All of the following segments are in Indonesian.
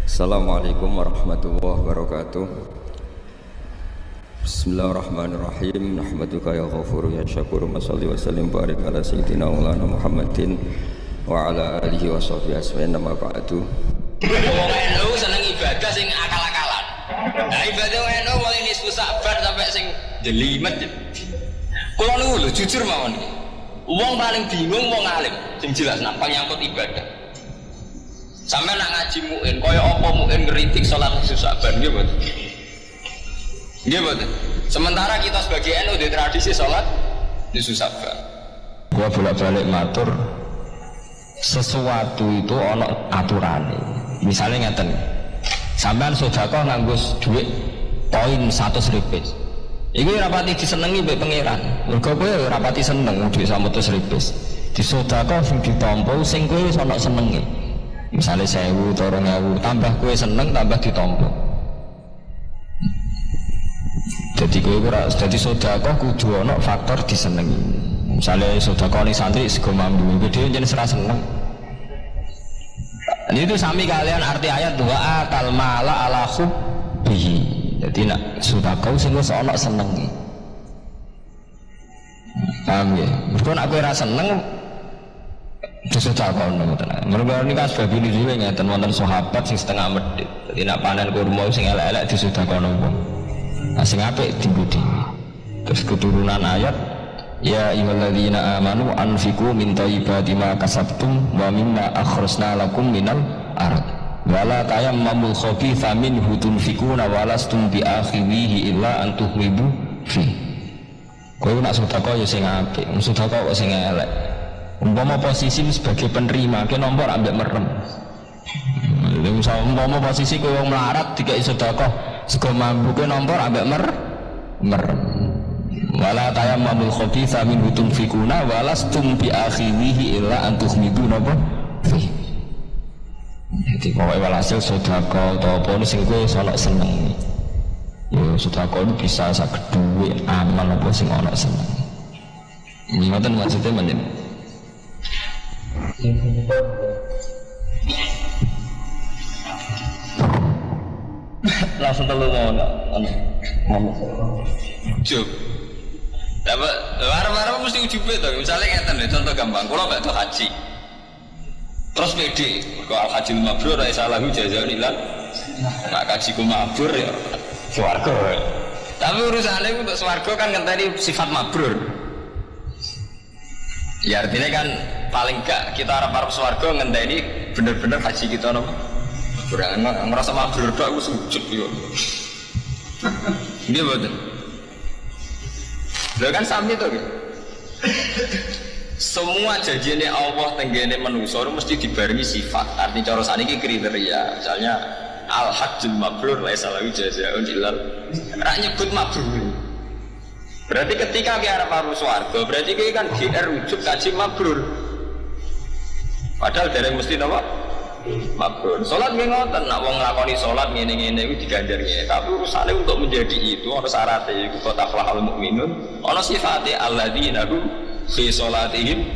Assalamualaikum warahmatullahi wabarakatuh. Bismillahirrahmanirrahim. Nahmaduka ya ghafuru ya syakuru. Mashalli wa sallim barik ala sayyidina maulana Muhammadin wa ala alihi wa sahbihi asma'in. Nama ba'du. Wong NU seneng ibadah sing akal-akalan. Nah ibadah NU mulai nisfu Sa'ban sampai sing jelimet. Kulo niku lho jujur mawon iki. Wong paling bingung wong alim sing jelas nang nyangkut ibadah. Sampai nak ngaji mu'in, kaya apa mu'in ngeritik sholat nisfu Sa'ban, nggih mboten? Nggih mboten? Sementara kita sebagai NU di tradisi sholat nisfu Sa'ban. Gua bolak-balik matur, sesuatu itu ono aturane. Misalnya ngeten, sampean sedekah nganggo duit poin 100 ripis. Iku rapati disenengi mbek pangeran. Mergo kowe rapati seneng duit 100 ripis. Disedekah sing ditampa sing kowe wis ono senenge. Misalnya 1000 atau 2000, tambah kue seneng, tambah ditompo. Jadi kue kurang, jadi sodakoh kudu ono faktor disenengi. Misalnya sodakoh ini santri sego mambu, dia jenis serasa seneng. Ini itu sami kalian arti ayat doa akal mala ala hubbihi. Jadi nak sodakoh sehingga ono senengi. Paham ya? Mereka nak kue rasa seneng, sudah kau nemu tenang. Mereka ini kan sebab ini juga ngeten wonten sahabat sing setengah medit. Jadi nak panen kurma sing elek-elek sudah kau nemu. Nah sing apik dibudi. Terus keturunan ayat ya ayyuhalladzina amanu anfiqu min thayyibati ma kasabtum wa mimma akhrajna lakum minal ard. Wala tayammamul khabitha minhu tunfiquna wa lastum bi akhirihi illa an tuhmidu fi. Kowe nak sedekah ya sing apik, sedekah kok sing elek. Umpama posisi sebagai penerima, ke nomor ambek merem. Umpama posisi kowe wong melarat dikai sedekah sego mambu ke nomor ambek merem. Wala tayammamul khabitha min tunfikuna walastum bi akhirihi illa an tuhmidu napa fi. Jadi pokoke walhasil sedekah atau apa sing kowe ono seneng. Ya sedekah bisa saged duwe amal apa sing ono seneng. Ngoten maksudnya meneh. Langsung telu ngomong. Ujub. Dapat warna-warna mesti ujube to. Misalnya ngeten contoh gampang, kula mbak tuh haji. Terus pede, kok al haji mabrur ra salahu jazaa'un ilal. Nak haji ku mabrur ya swarga. Tapi urusannya untuk swarga kan ngenteni sifat mabrur. Ya artinya kan paling gak kita harap-harap swarga ngenteni bener-bener haji kita nopo. Kurang ngerasa mabrur tok aku sujud yo. Nggih mboten. Lha kan sami to nggih. Semua janjine Allah tenggene manusa mesti dibarengi sifat. Arti cara saniki kriteria. Misalnya al hajjul mabrur laisa lahu jazaa'un illal. Ra nyebut mabrur. Berarti ketika kita harap swarga, berarti kita kan GR wujud kaji mabrur. Padahal dari mesti nama mabrur. Sholat ngoten, nak wong nglakoni sholat ngene-ngene iku diganjar ngene. Tapi urusane untuk menjadi itu ana syaratnya iku kota falahul mukminun, ana sifate alladzina hum fi sholatihim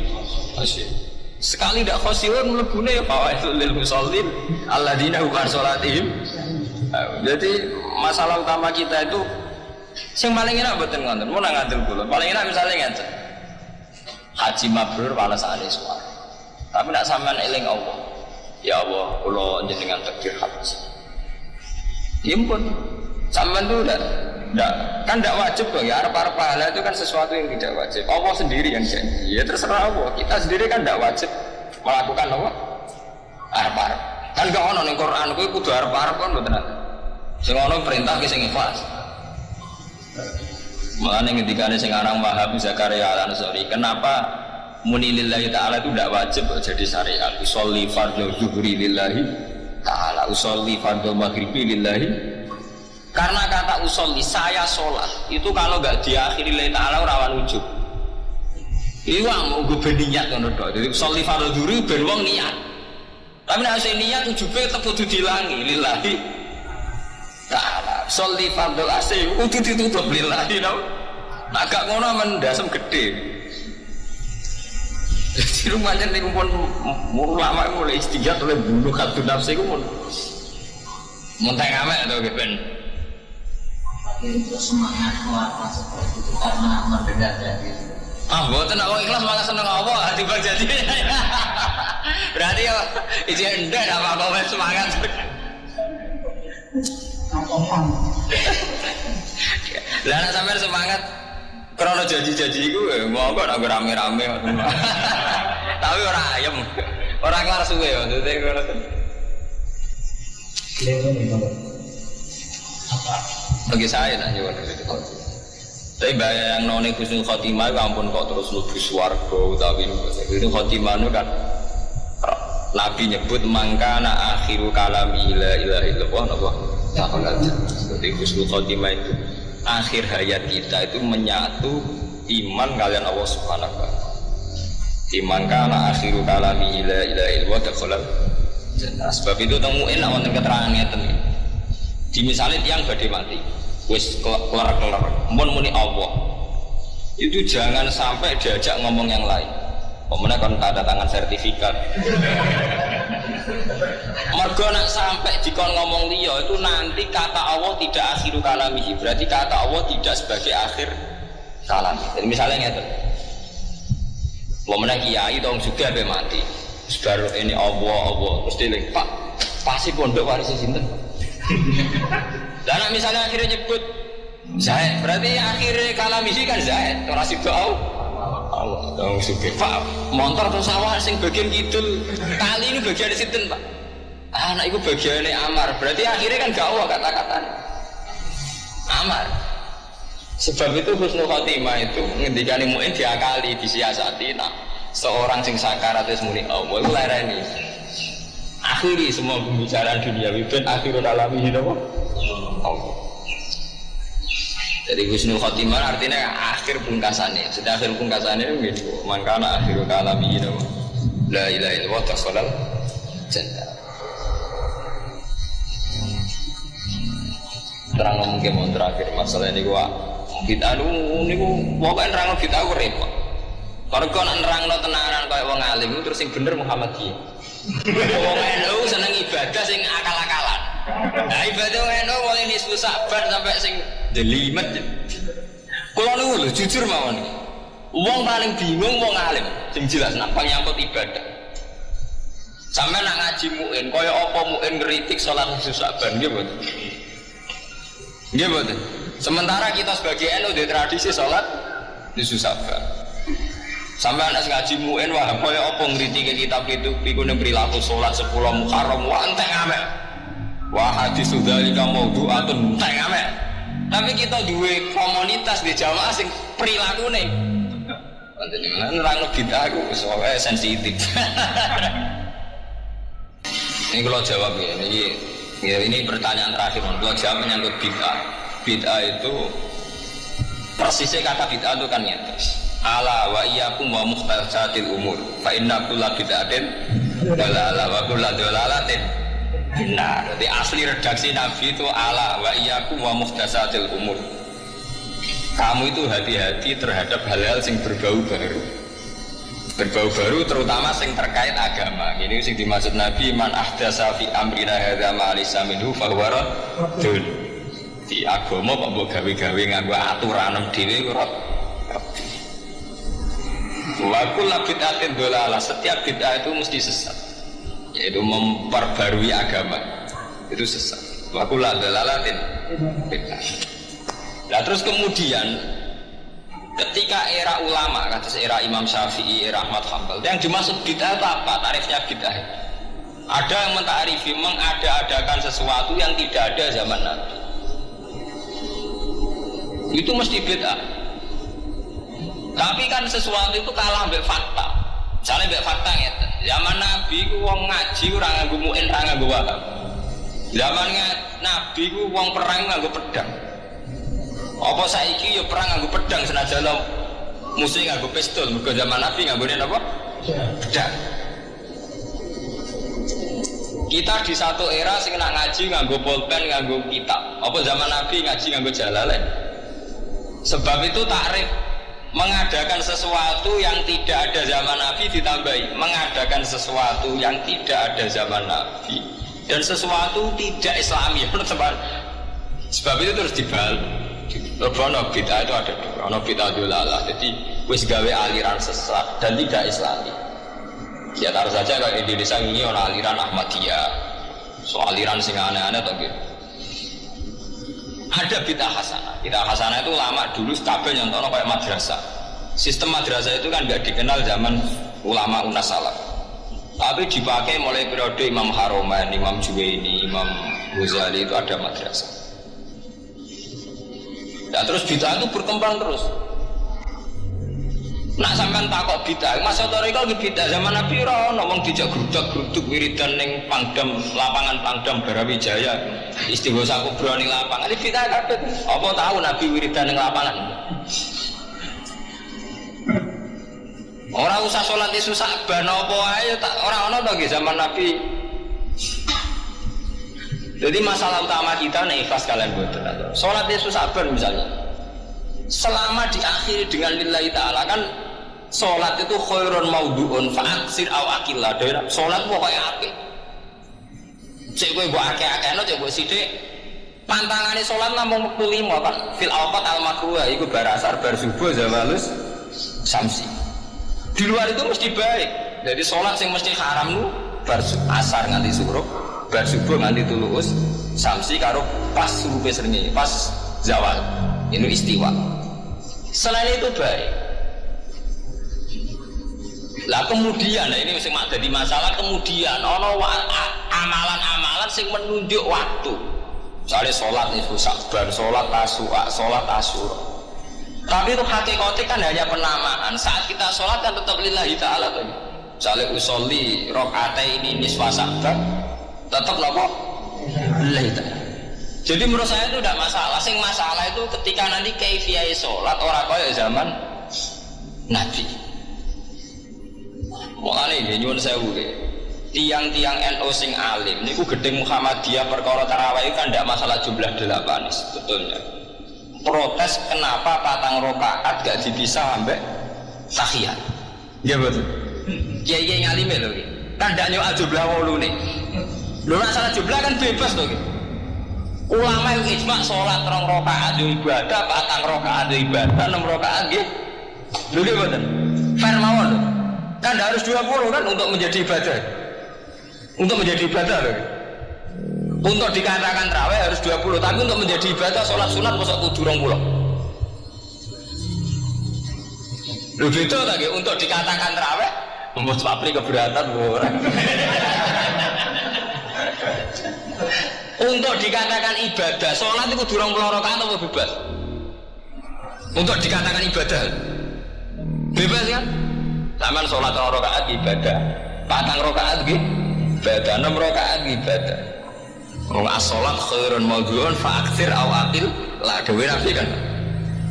khashi'un. Sekali ndak khashi'un mlebune fawaidul lil musallin alladzina hum fi sholatihim. Jadi masalah utama kita itu sing paling enak mboten ngoten, mun nang ngadil kula. Paling enak misalnya ngeten. Haji mabrur walasane swarga. Tapi nak sampean eling Allah. Ya Allah, kula njenengan takdir haji. Impun. Sampean tuh enggak wajib kok ya, arep-arep pahala itu kan sesuatu yang tidak wajib. Allah sendiri yang janji. Ya terserah Allah. Kita sendiri kan enggak wajib melakukan apa? Arep-arep. Kan gak ono ning Quran kuwi kudu arep-arep kan mboten. Sing ono perintah ki sing ikhlas. Makanya ketika ada sekarang Wahab Zakaria Al-Ansari, kenapa muni lillahi ta'ala itu tidak wajib jadi syariat? Usolli fardhu zuhri lillahi ta'ala, usolli fardhu maghribi lillahi. Karena kata usolli, saya sholat itu kalau nggak diakhiri lillahi ta'ala rawan ujub. Itu mau gue berniat kan udah. Jadi usolli fardhu zuhri ben wong niat. Tapi nek saya niat ujube tetep kudu dilangi lillahi ta'ala. Sholli fardhu asih kudu ditutup lillahi no. Agak ngono mendasem gede. Jadi rumahnya nih pun ulama mulai istihad oleh bunuh katu nafsi itu pun Muntah ngamek atau ben? Itu semangat apa seperti itu karena mendengar dari. Mboten awak ikhlas malah seneng apa tiba jadi. Berarti ya izin ndak apa-apa semangat. Lah nek sampean semangat krana janji-janji iku monggo nek rame-rame. Tapi ora ayem. Ora kelar suwe ya maksudnya ngono. Bagi saya nak nyuwun itu. Tapi bayang noni husnul khotimah itu ampun kok terus lebih swarga utawi itu khotimah itu kan Nabi nyebut mangkana akhiru kalami la ilaha illallah napa taala. Jadi husnul khotimah itu akhir hayat kita itu menyatu iman kalian Allah Subhanahu wa taala. Mangkana akhiru kalami la ilaha illallah dakhala jannah. Sebab itu temuin wonten keterangan ngeten. Di misalnya tiang badhe mati wis kelar-kelar mun muni Allah itu jangan sampai diajak ngomong yang lain. Pemenang kan tanda tangan sertifikat. Mergo nak sampai dikon ngomong liya itu nanti kata Allah tidak akhiru kalamihi, berarti kata Allah tidak sebagai akhir kalam. Jadi misalnya ngeten. Pemenang kiai dong juga be mati. Baru ini Allah terus dileng Pak pasti pondok waris sinten. Dan misalnya akhirnya nyebut Zaid, berarti akhirnya kalamisi kan Zaid, orang si bau Allah, dong suge Pak, motor atau sawah sing bagian kidul kali ini bagian di situ Pak anak itu bagiannya Amar, berarti akhirnya kan gak Allah kata-kata Amar. Sebab itu husnul khotimah itu ngendikane mu'in diakali, disiasati. Nah, seorang sing sakarat wis muni Allah iku lereni akhiri semua pembicaraan duniawi ben akhirul alamihi napa Allah. Jadi husnul khotimah artinya akhir pungkasannya. Sudah akhir pungkasannya gitu. Mangkana akhirul alamihi napa la ilaha illallah dakhalal jannah. Terang mungkin mau terakhir masalah ini gua bid'ah niku pokoke nerangno bid'ah ku repot. Kalau kau nak nerangno tenanan kaya wong alim terus sing bener Muhammadiyah. Wong NU seneng ibadah sing akal-akalan. Nah ibadah NU mulai nisfu Sa'ban sampai sing delimet. Kulo niku lho jujur mawon. Wong paling bingung wong alim sing jelas nak nyangkut ibadah. Sampai nak ngaji muin kaya apa muin ngritik salat nisfu Sa'ban nggih mboten. Nggih mboten. Sementara kita sebagai NU di tradisi salat nisfu Sa'ban. Sampai anak ngaji muin wah kaya apa ngritike kitab itu iku ning perilaku salat 10 Muharram wah entek amek. Wah hadis dzalika maudhu'atun entek amek. Tapi kita duwe komunitas di jamaah sing prilakune wonten nerangno bid'ah ku wis sensitif. Ini kalau jawab ya, ini pertanyaan terakhir. Kalau jawab menyangkut bid'ah. Bid'ah itu persisnya kata bid'ah itu kan nyetes. Ala wa iyyakum wa muhdatsatil umur. Fa inna kulla bid'atin dalalah wa kulla dalalatin benar. Jadi asli redaksi Nabi itu ala wa iyyakum wa muhdatsatil umur. Kamu itu hati-hati terhadap hal-hal yang berbau baru. Berbau baru terutama yang terkait agama. Ini yang dimaksud Nabi man ahdasa fi amrina hadza ma laysa minhu fa huwa raddun. Di agama kok mbok gawe-gawe nganggo aturan dhewe kok wa kullu bid'atin dhalalah. Setiap bid'ah itu mesti sesat, yaitu memperbarui agama itu sesat. Wa kullu dhalalatin bid'ah. Nah terus kemudian ketika era ulama, kata era Imam Syafi'i, era Ahmad Hanbal, yang dimaksud bid'ah itu apa? Tarifnya bid'ah ada yang mentarifi mengada-adakan sesuatu yang tidak ada zaman Nabi, itu mesti bid'ah. Tapi kan sesuatu itu kalah mbek fakta. Misalnya mbek fakta ngeten. Zaman Nabi ku wong ngaji ora nganggo muin, ora nganggo wahab. Zaman Nabi ku wong perang nganggo pedang. Apa saiki ya perang nganggo pedang senajan musuh nganggo pistol. Mergo zaman Nabi nganggone apa? Pedang. Kita di satu era sing nak ngaji nganggo pulpen, nganggo kitab. Apa zaman Nabi ngaji nganggo jalalain? Sebab itu takrif mengadakan sesuatu yang tidak ada zaman Nabi ditambahi mengadakan sesuatu yang tidak ada zaman Nabi dan sesuatu tidak Islami. Sebab itu terus dibal. Ono bid'ah itu ada dua. Ono bid'ah dolalah. Jadi wis gawe aliran sesat dan tidak Islami. Ya taruh saja kalau Indonesia ini ono aliran Ahmadiyah. So aliran sing aneh-aneh atau gitu. Ada bid'ah hasanah. Bid'ah hasanah itu lama dulu stabil nyontono kayak madrasah. Sistem madrasah itu kan nggak dikenal zaman ulama unas salaf. Tapi dipakai mulai periode Imam Haromain, Imam Juwaini, Imam Ghazali itu ada madrasah. Ya terus bid'ah itu berkembang terus. Nak sampean takok bid'ah, masa toriko ki bid'ah zaman Nabi ora ono wong dijak grudak-gruduk wiridan ning Pangdam, lapangan Pangdam Barawijaya. Istighosa kubra ning lapangan. Iki bid'ah kabeh. Apa tahu Nabi wiridan ning lapangan? Ora usah salat isu Sa'ban apa ae tak ora ono to nggih zaman Nabi. Jadi masalah utama kita nih ikhlas kalian buat salat isu Sa'ban misalnya. Selama diakhiri dengan lillahi ta'ala kan salat itu khairun maudhu'un fa'aksir aw aqillah. Salat pokoke apik. Cek kowe mbok akeh-akehno cek mbok sithik. Pantangane salat namung wektu 5 kan fil awqat al makruh iku bar asar bar subuh zawalus samsi. Di luar itu mesti baik. Jadi sholat yang mesti haram lu bar asar nganti suruh, bar subuh nganti tuluus, samsi karo pas subuh srengenge, pas zawal. Ini istiwa. Selain itu baik. Lah kemudian, nah ini mesti jadi masalah kemudian ono amalan-amalan yang menunjuk waktu. Misalnya sholat itu Sa'ban, sholat Tasu'a, sholat Asyura. Tapi itu hakikatnya kan hanya penamaan. Saat kita sholat kan tetap lillahi ta'ala kan. Misalnya usolli rok'atai ini nisfa Sa'ban, tetap apa? Lillahi ta'ala. Jadi menurut saya itu tidak masalah. Sing masalah itu ketika nanti kaifiyah sholat orang kaya zaman Nabi. Mulane ini nyuwun sewu tiang-tiang NU sing alim niku gedeng Muhammadiyah perkara tarawih kan tidak masalah jumlah 8 sebetulnya. Protes kenapa patang rokaat gak dipisah sampai tahiyat. Ya betul. Kiai ngalime lho iki. Kan ndak nyok jumlah 8 nih. Lho masalah jumlah kan bebas to iki. Ulama yang ijma salat 2 rakaat yo ibadah, patang rakaat yo ibadah, 6 rakaat nggih. Lho nggih mboten. Fair mawon lho. Kan harus 20 kan untuk menjadi ibadah. Untuk menjadi ibadah lho. Untuk dikatakan tarawih harus 20, tapi untuk menjadi ibadah sholat sunat masa kudu 20. Lho beda ta nggih untuk dikatakan tarawih mbok sapri keberatan ora. Untuk dikatakan ibadah sholat itu kudu 20 rakaat atau bebas? Untuk dikatakan ibadah bebas kan? Taman sholat 2 rakaat ibadah, patang rakaat nggih ibadah, 6 rakaat ibadah. Wong as-shalat khairun maudhu'un fa'aktsir aw aqil la dewe Nabi kan.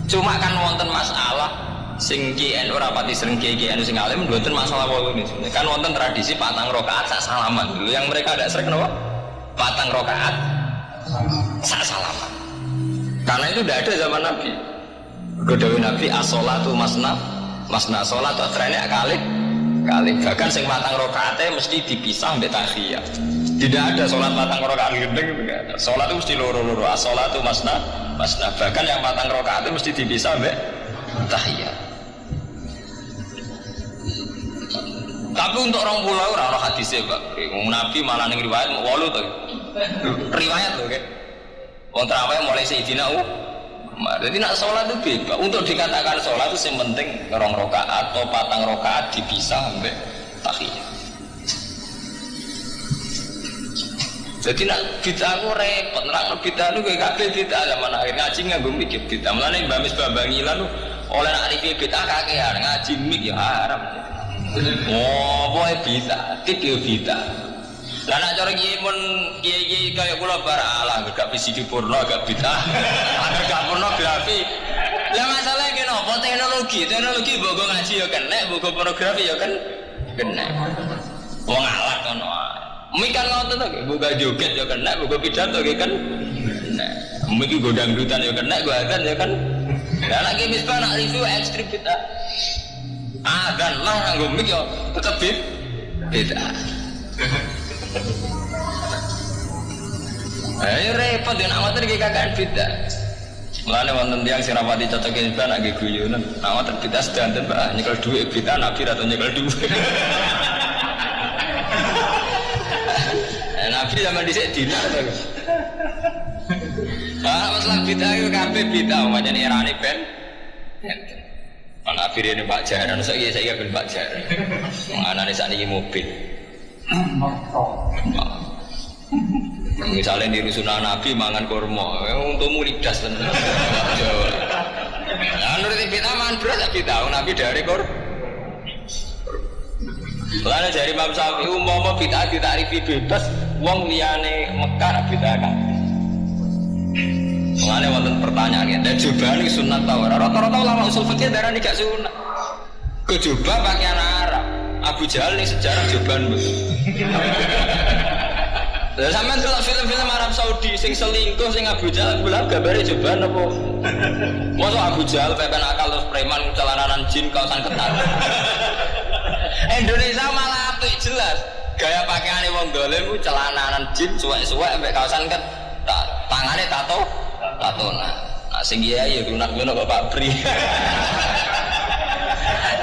Cuma kan wonten masalah sing KN ora pati sering KN sing alim mboten masalah wae ini. Kan wonten tradisi patang rakaat sak salaman. Dulu yang mereka ada sering napa? Patang rakaat sak salaman. Karena itu tidak ada zaman Nabi. Godawe Nabi as-shalatu masna salat trennya kali. Bahkan sing patang rakaate mesti dipisah mbek tahiyat. Tidak ada sholat patang rakaat gendeng itu enggak ada. Sholat itu mesti loro-loro. As-sholatu masna. Bahkan yang patang rakaat itu mesti dipisah mbek tahiyat. Tapi untuk orang pulau ora hadisnya Pak. Nabi malah ning riwayat 8 to. Riwayat lho nggih. Wong tarawih mulai Sayyidina Umar. Jadi nak sholat itu bebas. Untuk dikatakan sholat itu yang penting 2 rakaat atau patang rakaat dipisah mbek tahiyat. Jadi nak bid'ah aku repot, nerang bid'ah itu kayak kabel bid'ah zaman akhir ngaji nganggo mikir bid'ah. Mulane Mbak Misbah Bangilan oleh nak rifi bid'ah kakean ngaji mik ya haram. Oh, boy bid'ah, tik yo bid'ah. Lah nak cara kiai kaya kula baralah gak visi purna gak bid'ah. Ada gak pornografi. Lah masalahnya kenapa teknologi bogo ngaji ya kena, bogo pornografi ya kan kena. Wong alat ngono. Mikan ngoten to, buka joget ya kena, buka pidato ya kan. Nah, mungkin go dangdutan ya kena, go adzan ya kan. Lah lagi misbah nak review ekstrim kita. Adzan lah nggo mik yo tetep beda. Repot ya nak ngoten iki kakean bidah. Mulane wonten tiyang sing rapati cocok bidah nak nggih guyonan. Nak ngoten bidah sedanten Pak, nyekel dhuwit bidah nabi atau nyekel dhuwit. Nabi zaman dhisik dinar to. Masalah bidah itu kabeh bidah macam erane ben. Nabi rene Pak Jaran saya ben Pak Jaran. Anane sakniki mobil. Misalnya di rusunan Nabi mangan kurma, untukmu lidas tenan. Nah, nuruti bid'ah mangan beras bid'ah Nabi dari kurma. Lalu dari Imam Syafi'i umpama bid'ah ditarifi bebas, wong liyane Mekah bid'ah kan. Mulane wonten pertanyaan, dan jubah iki sunat ta ora? Rata-rata ulama usul fikih darani gak sunat. Kejubah pakaian Arab. Abu Jahal ning sejarah jubahan Bos. Lah sampean delok film-film Arab Saudi sing selingkuh sing Abu Jahal bola gambare jubahan apa? Mosok Abu Jahal pepen akal terus preman celananan jin kaosan ketat. Indonesia malah apik jelas. Gaya pakaiane wong dolim ku celananan jin suwek-suwek mek kaosan ketat. Tangane tatonan. Nah sing iya ya lunak-lunak kok Pak Bri.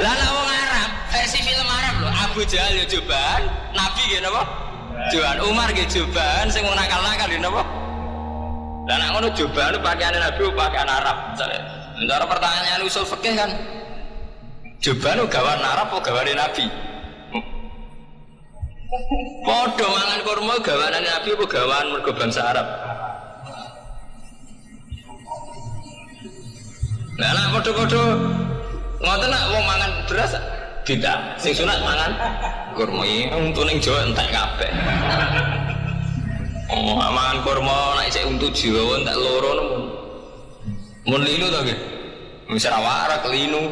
Lah nek wong Arab versi film Arab lho, Abu Jahal ya jubahan, Nabi nggih napa? Jubahan, Umar nggih jubahan, sing wong nakal-nakal nggih napa? Lah nek ngono jubahan pakaiane Nabi pakaian Arab. Cara pertanyaan usul fikih kan. Jubahan gawan Arab apa gawane Nabi? Padha mangan kurma gawanane Nabi apa gawan mergo bangsa Arab? Lah nek padha-padha ngoten nak wong mangan beras tidak, sing sunat mangan kurma iki untu ning Jawa entek kabeh. Oh, mangan kurma nek isih untu Jawa entek loro nemu. Mun linu to nggih. Wis ra warak linu.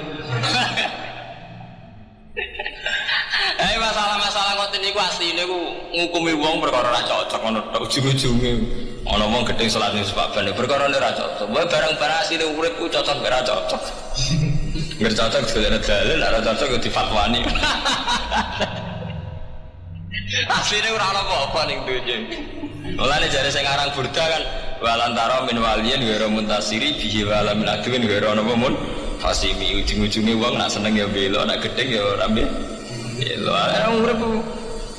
Masalah ngoten niku asline ku ngukumi wong perkara ra cocok ngono tok ujug-ujuge. Ana wong gedhe salat ning sebabane perkara ra cocok. Wae barang-barang asline uripku cocok ora cocok. Nggak cocok sebenarnya dalil, nggak cocok di fatwani. Aslinya kurang apa-apa nih dunia. Mulanya jari saya ngarang burda kan, walantara min walian gero muntasiri bihi wala min aduin gero apa mun fasimi ujung-ujungnya uang nak seneng ya belok, nak gedeng ya orang belok.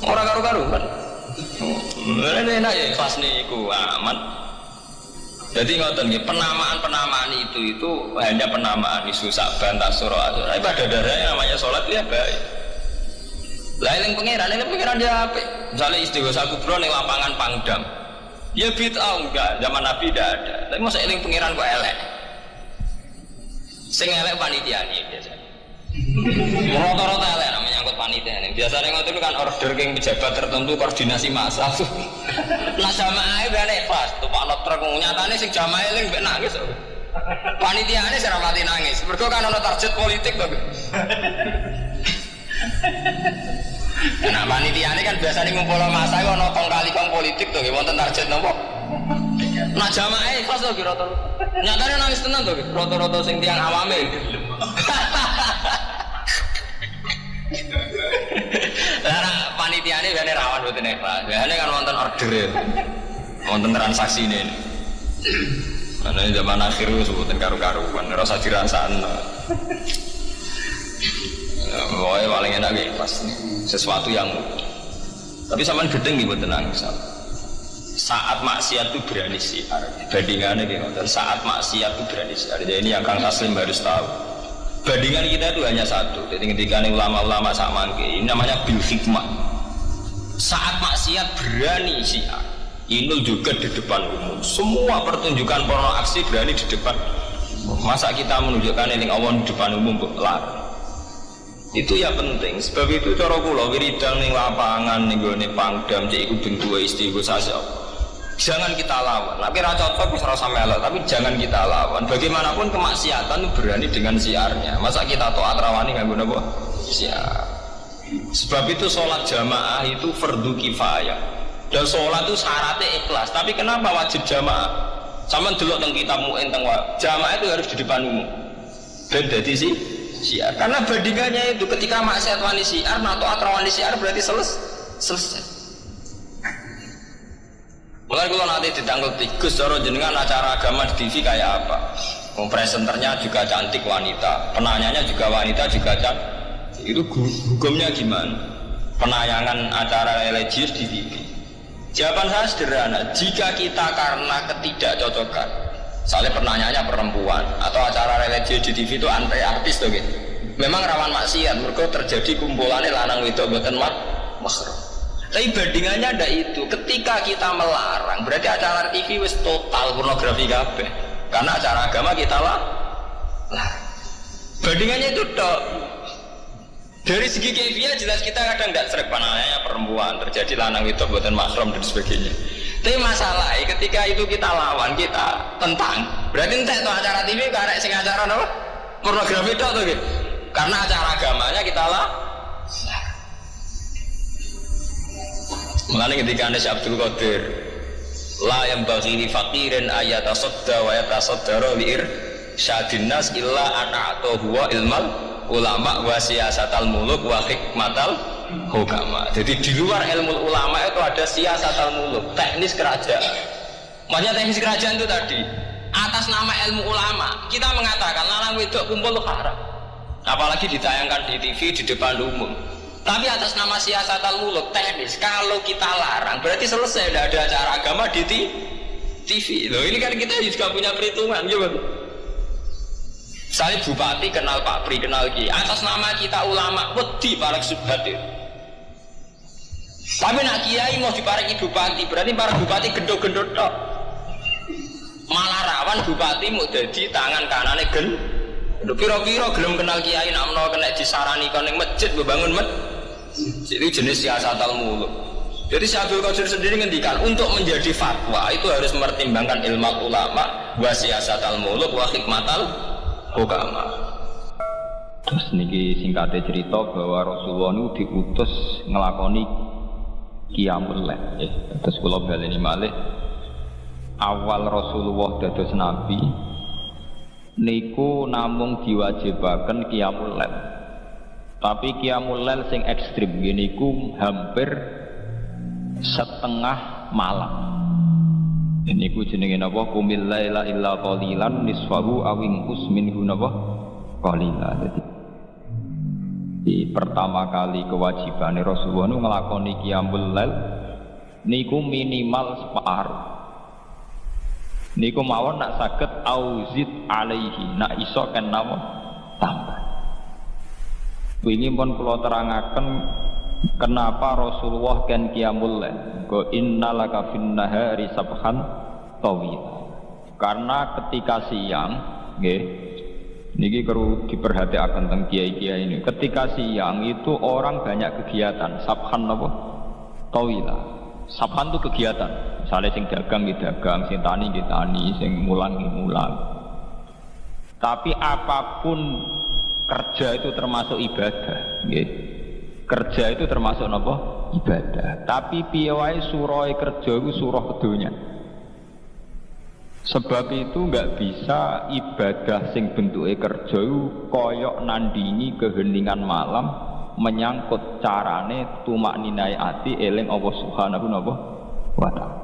Orang karu-karu kan. Mulanya enak ya kelas nih, ku aman. Jadi ngoten nggih, penamaan itu hanya penamaan isu Saban Tasura. Tapi pada dasarnya namanya salat ya baik. Lah eling pangeran dia apik. Misale istighosa kubra ning lapangan Pangdam. Ya bid'ah enggak, zaman Nabi tidak ada. Tapi masa eling pangeran kok elek. Sing elek panitiane biasa. Rata-rata elek namanya angkut panitia. Biasanya ngoten kan order ke pejabat tertentu koordinasi massa. Nah jamaah ben ikhlas, tupakno truk nyatane sing jamaah eling mbek nangis. Panitiane sing rapati nangis. Mergo kan ana target politik to. Nah panitiane kan biasanya ngumpul massa kok ana tong kali kong politik to nggih wonten target napa? Nah jamaah ikhlas to rata. Nyatane nangis tenan to rata-rata sing tiyang awame. Karena panitiane biasanya rawan buat ini pak. Biasanya kan wonten order, wonten transaksi ini. Karena zaman akhir itu sebutin karu-karuan, rasa dirasaan. Pokoknya paling enak gitu pas sesuatu yang. Tapi sampean gedeng nih buat tenang. Saat maksiat itu berani siar. Bandingannya gitu. Saat maksiat itu berani siar. Jadi ini yang Kang Taslim harus tahu. Bandingan kita itu hanya satu. Jadi ketika ini ulama-ulama sama ini namanya bil hikmah. Saat maksiat berani siar, ini juga di depan umum. Semua pertunjukan porno aksi berani di depan. Masa kita menunjukkan ini Allah di depan umum larang. Itu ya penting. Sebab itu cara kula wiridang ning lapangan ning gone Pangdam cek iku bentuk istighosah. Jangan kita lawan. Nek ora cocok wis ora usah melok, tapi jangan kita lawan. Bagaimanapun kemaksiatan itu berani dengan siarnya. Masa kita taat rawani nganggo napa? Siar. Sebab itu sholat jamaah itu fardu kifayah. Dan sholat itu syaratnya ikhlas. Tapi kenapa wajib jamaah? Sama delok teng kitab mu'in teng jamaah itu harus di depan umum. Ben dadi siar. Karena bandingannya itu ketika maksiat wani siar atau taat rawani siar berarti selesai. Mulai kalau nanti ditangkap tikus, cara jenengan acara agama di TV kayak apa? Presenternya juga cantik wanita, penanyanya juga wanita juga cantik. Itu hukumnya gimana? Penayangan acara religius di TV. Jawaban saya sederhana, jika kita karena ketidakcocokan, misalnya penanyanya perempuan atau acara religius di TV itu artis tuh gitu. Memang rawan maksiat, mereka terjadi kumpulannya lanang wedok mboten mahram. Tapi bandingannya ada itu, ketika kita melarang, berarti acara TV wis total pornografi kabeh. Karena acara agama kita lah. Bandingannya itu dok. Dari segi kefiah jelas kita kadang tidak serek panahnya perempuan, terjadi lanang itu buatan mahram dan sebagainya. Tapi masalahnya ketika itu kita lawan, kita tentang. Berarti entah itu acara TV karek sing acara apa? Pornografi itu atau gitu. Karena acara agamanya kita lah. Mengenai ketika Anda Abdul Qadir la yang bagi fakirin ayatasadda wa yatasaddara li irsyadin nas illa ana atau huwa ilmal ulama wa siyasatal muluk wa hikmatal hukama. Jadi di luar ilmu ulama itu ada siyasatal muluk, teknis kerajaan. Maksudnya teknis kerajaan itu tadi atas nama ilmu ulama kita mengatakan larang wedok kumpul haram, apalagi ditayangkan di TV di depan umum. Tapi atas nama siyasatal muluk teknis, kalau kita larang berarti selesai, tidak ada acara agama di TV. Loh ini kan kita juga punya perhitungan, ya. Misalnya bupati kenal Pak Pri, kenal Ki, atas nama kita ulama, wedi parek subhadir. Tapi nak kiai mau dipareki bupati, berarti para bupati gendut-gendut tok. Malah rawan bupati mau jadi tangan kanane gendut. Piro-piro gelem kenal kiai, namno kena disarani koning masjid membangun itu jenis siyasatal muluk. Jadi Syekh Abdul Qadir sendiri ngendikan untuk menjadi fatwa itu harus mempertimbangkan ilmu ulama, wa siyasatal muluk, wa hikmatal hukama. Terus niki singkatnya cerita bahwa Rasulullah itu diutus ngelakoni qiyamul lail. Terus kula baleni malih awal Rasulullah dados nabi niku namung diwajibaken qiyamul lail. Tapi qiyamul lail sing ekstrim niku hampir setengah malam. Niku jenenge napa? Qumil laila illa qalilan nisfahu aw inqus minhu napa? Qalila. Jadi di pertama kali kewajiban Rasulullah nu nglakoni qiyamul lail niku minimal separuh. Niku mawon nak saged auzid alaihi, nak iso kan napa tambah. Wingi pun kula terangaken kenapa Rasulullah kan qiyamul lail. Go innalaka fin nahari sabhan tawil. Karena ketika siang nggih niki perlu diperhatikan tentang kiai-kiai ini. Ketika siang itu orang banyak kegiatan. Sabhan napa? Tawila. Sabhan itu kegiatan. Misalnya sing dagang di dagang, sing tani di tani, sing mulang di mulang. Tapi apapun kerja itu termasuk ibadah, gitu. Kerja itu termasuk apa? Ibadah. Tapi piye wae surah kerja itu surah kedunya. Sebab itu enggak bisa ibadah sing bentuke kerja itu koyok nandingi keheningan malam menyangkut carane tumakninai ati eling Allah Subhanahu wa ta'ala.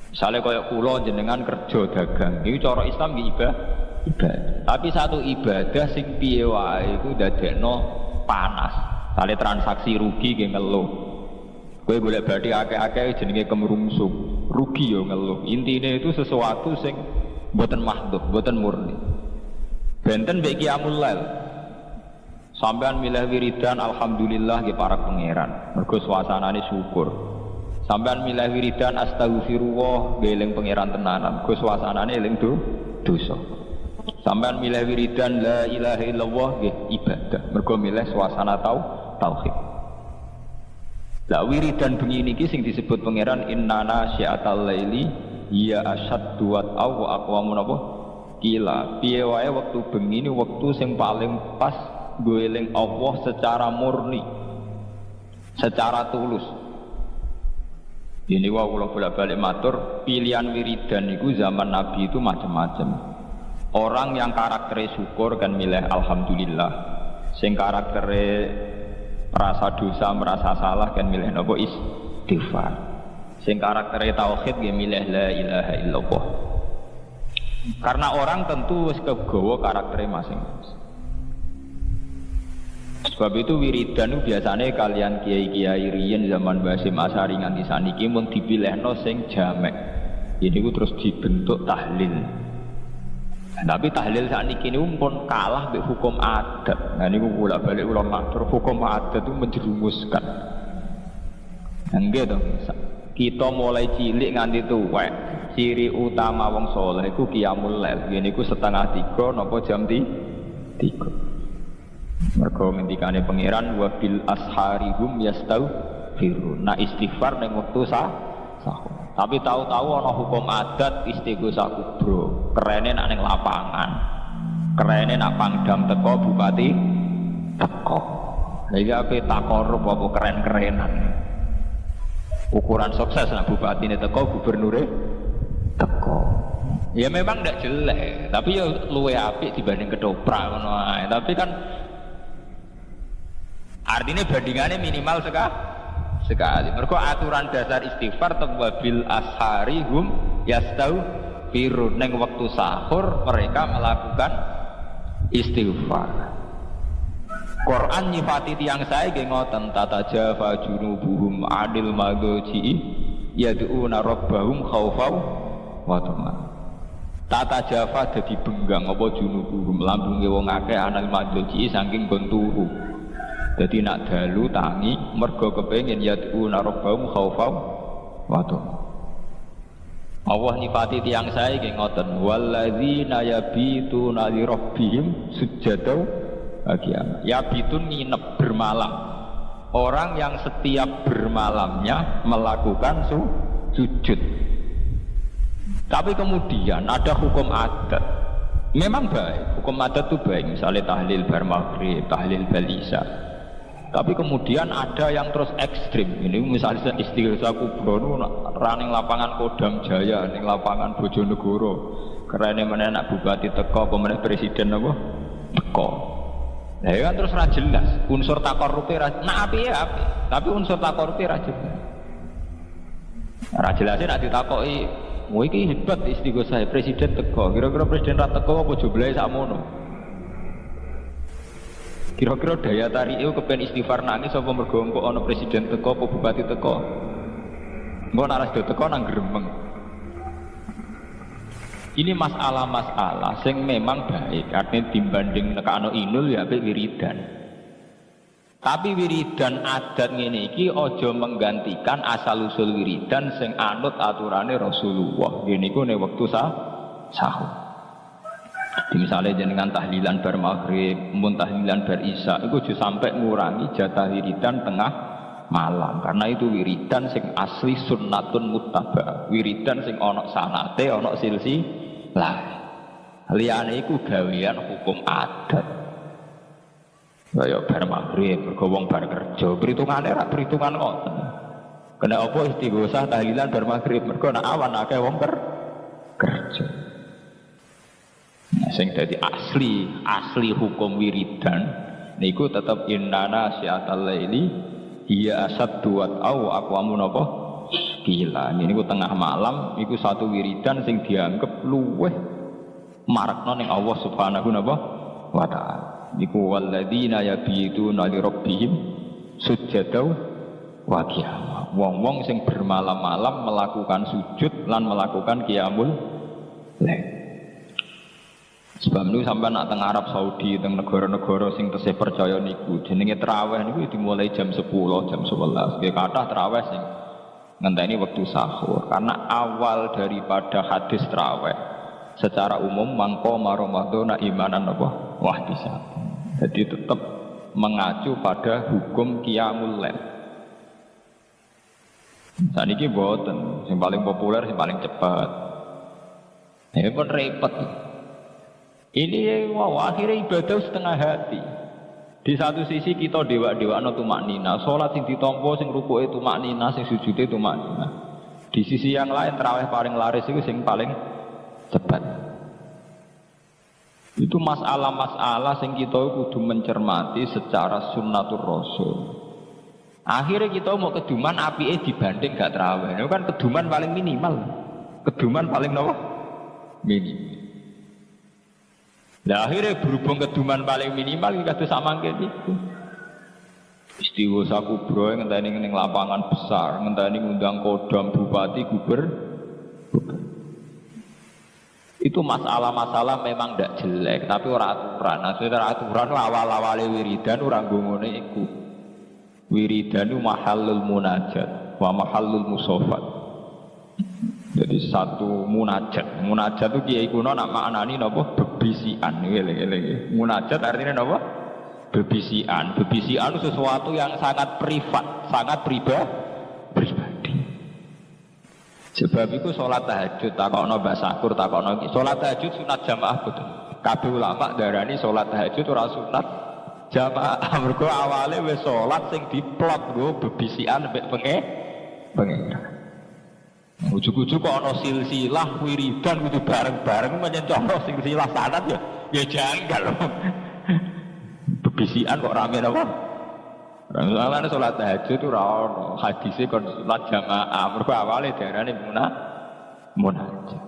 Misalnya koyok kula jenengan kerja dagang, iki cara Islam iki ibadah. Tapi satu ibadah sing piye wae iku dadekno panas. Sale transaksi rugi ge ngeluh. Kowe golek bathi akeh-akeh jenenge kemrungsung. Rugi yo ngeluh. Intine itu sesuatu sing mboten mahdhuf, mboten murni. Benten mbek qiyamul lail. Sampeyan milih wiridan alhamdulillah nggih para pangeran. Mergo suasanane syukur. Sampeyan milih wiridan astagfirullah nggih eling pangeran tenanan. Mergo suasanane eling dosa. Sampeyan milih wiridan la ilaha illallah nggih ibadah. Mergo milih suasana tauhid. Lah wiridan bengi niki sing disebut pangeran innana syi'atal laili ya asyaddu wa aqwamu napa kila. Piye wae wektu bengi ini wektu sing paling pas nggo eling Allah secara murni, secara tulus. Ini wae kula bolak-balik matur, pilihan wiridan niku zaman Nabi itu macam-macam. Orang yang karakternya syukur kan milih alhamdulillah. Sing karakternya merasa dosa, merasa salah kan milih napa istighfar. Sing karaktere tauhid nggih milih la ilaha illallah. Karena orang tentu wis kegawa karaktere masing-masing. Sebab itu wiridan itu biasanya kalian kiai-kiai riyen zaman Basim Asy'ari nganti saniki mun dipilihno sing jamek. Ini ku terus dibentuk tahlil. Tapi tahlil sakniki niku pun kalah mbek hukum adat. Nah niku bolak-balik kula matur hukum adat itu menjerumuskan. Nggih to. Kita mulai cilik nganti tuwek. Ciri utama wong saleh iku qiyamul lail. Ngene iku 2:30 napa jam 3. Mergo ngendikane pangeran wa bil asharihum yastaghfirun. Nah istighfar ning wektu sahur. Tapi tahu-tahu ana hukum adat istighosah kubro. Kerene nak ning lapangan. Kerene nak pangdam teko bupati teko. Lha iki ape takorup apa keren-kerenan. Ukuran sukses nak bupatine teko, gubernure teko. Ya memang ndak jelek, tapi ya luwe apik dibanding ketoprak ngono ae. Tapi kan artinya bandingannya minimal sekali. Mergo aturan dasar istighfar tawabil asharihum yastaghfirun. Neng waktu sahur mereka melakukan istighfar. Quran nyifati tiang saya nggih ngoten tatajafa junubuhum adil magoji yad'una rabbahum khaufau wa tama'an. Tatajafa dadi benggang apa junubuhum lambunge wong akeh anal magoji saking gon turu. Jadi nak dalu tangi mergo kepengin yad'una rabbahum khaufau wa tama'an. Allah nyifati tiang saya nggih ngoten walladzina yabituna li rabbihim sujada ya bitun nginep bermalam. Orang yang setiap bermalamnya melakukan sujud. Tapi kemudian ada hukum adat. Memang baik, hukum adat itu baik. Misalnya tahlil bar maghrib, tahlil bal isya. Tapi kemudian ada yang terus ekstrim. Ini misalnya istighosah kubro running lapangan Kodam Jaya, ning lapangan Bojonegoro. Kerane meneh anak bupati teko, pemenang presiden apa? Teko. Nah ya kan terus ra jelas unsur takorupe ra api ya api, tapi unsur takorupe ra jelas. Ra jelase nek ditakoki, "Mu iki hebat istighosah presiden teko, kira-kira presiden ra teko apa jumlahe sakmono?" Kira-kira daya tarike kepen istighfar nangis apa mergo engko ana presiden teko apa bupati teko? Engko nek ora teko nang gremeng. Ini masalah-masalah sing memang baik artinya dibanding nekano inul ya apik wiridan. Tapi wiridan adat ngene iki aja menggantikan asal usul wiridan sing anut aturane Rasulullah. Ngene iku nek wektu sahur. Di misalnya jenengan tahlilan bar maghrib, mun tahlilan bar isya iku aja sampai ngurangi jatah wiridan tengah malam karena itu wiridan sing asli sunnatun muttaba. Wiridan sing ana sanate, ana silsilah. Liyane iku gawean hukum adat. Kaya bar maghrib, mergo wong bar kerja, perhitungane ra perhitungan ngoten. Kena apa istighosah tahlilan bar maghrib, mergo nek awan akeh wong kerja. Nah, sing dadi asli hukum wiridan niku tetep innana syiatal laili hiya asaddu au aqwamun apa? Gila, ini ku tengah malam, iku satu wiridan sing dianggap luweh marakno ning Allah Subhanahu wa ta'ala. Niku walladzina yabituna li rabbihim sujada wa qiyam. Wong-wong sing bermalam-malam melakukan sujud lan melakukan qiyamul lail. Sebab niku sampean nak teng Arab Saudi, teng negara-negara sing tesih percaya niku jenenge tarawih niku dimulai jam 10, jam 11. Nggih kathah tarawih sing ngenteni waktu sahur karena awal daripada hadis tarawih secara umum mangko Ramadan imanan apa wahdisa. Jadi tetap mengacu pada hukum qiyamul lail. Saniki boten sing paling populer sing paling cepat. Ya pun repot. Ini akhirnya ibadah setengah hati. Di satu sisi kita dewa-dewa tumaknina, sholat sing ditompo, sing rukuke tumaknina, sing sujude tumaknina. Di sisi yang lain tarawih paling laris itu sing paling cepat. Itu masalah-masalah sing kita kudu mencermati secara sunnatur Rasul. Akhirnya kita mau keduman apike dibanding gak terawih. Itu kan keduman paling minimal. Keduman paling apa? Minimal. Nah akhirnya berhubung keduman paling minimal kita tuh sama kayak gitu. Istighosah kubro ngenteni ning lapangan besar, ngenteni ngundang kodam bupati itu masalah-masalah memang tidak jelek, tapi orang aturan. Nah, aturan awal-awal wiridan orang ngomongnya iku. Wiridan itu mahallul munajat, wa mahallul musofat. Jadi satu munajat. Munajat itu kiai kuno nak maknani napa bebisian. Munajat artinya napa? Bebisian. Bebisian itu sesuatu yang sangat privat, sangat pribadi. Sebab itu sholat tahajud, takokno Mbah Sakur, takokno sholat tahajud sunat jamaah betul. Kabeh ulama darani sholat tahajud ora sunat jamaah. Mergo awale wis sholat sing diplot nggo bebisian mbek pengen. Ujug-ujug kok ana silsilah wiridan kudu bareng-bareng menyencono silsilah sanad ya janggal. Bebisian kok rame apa? Rasulullah sholat tahajud itu rawon hadisnya kon sholat jamaah mereka awalnya darahnya munajat.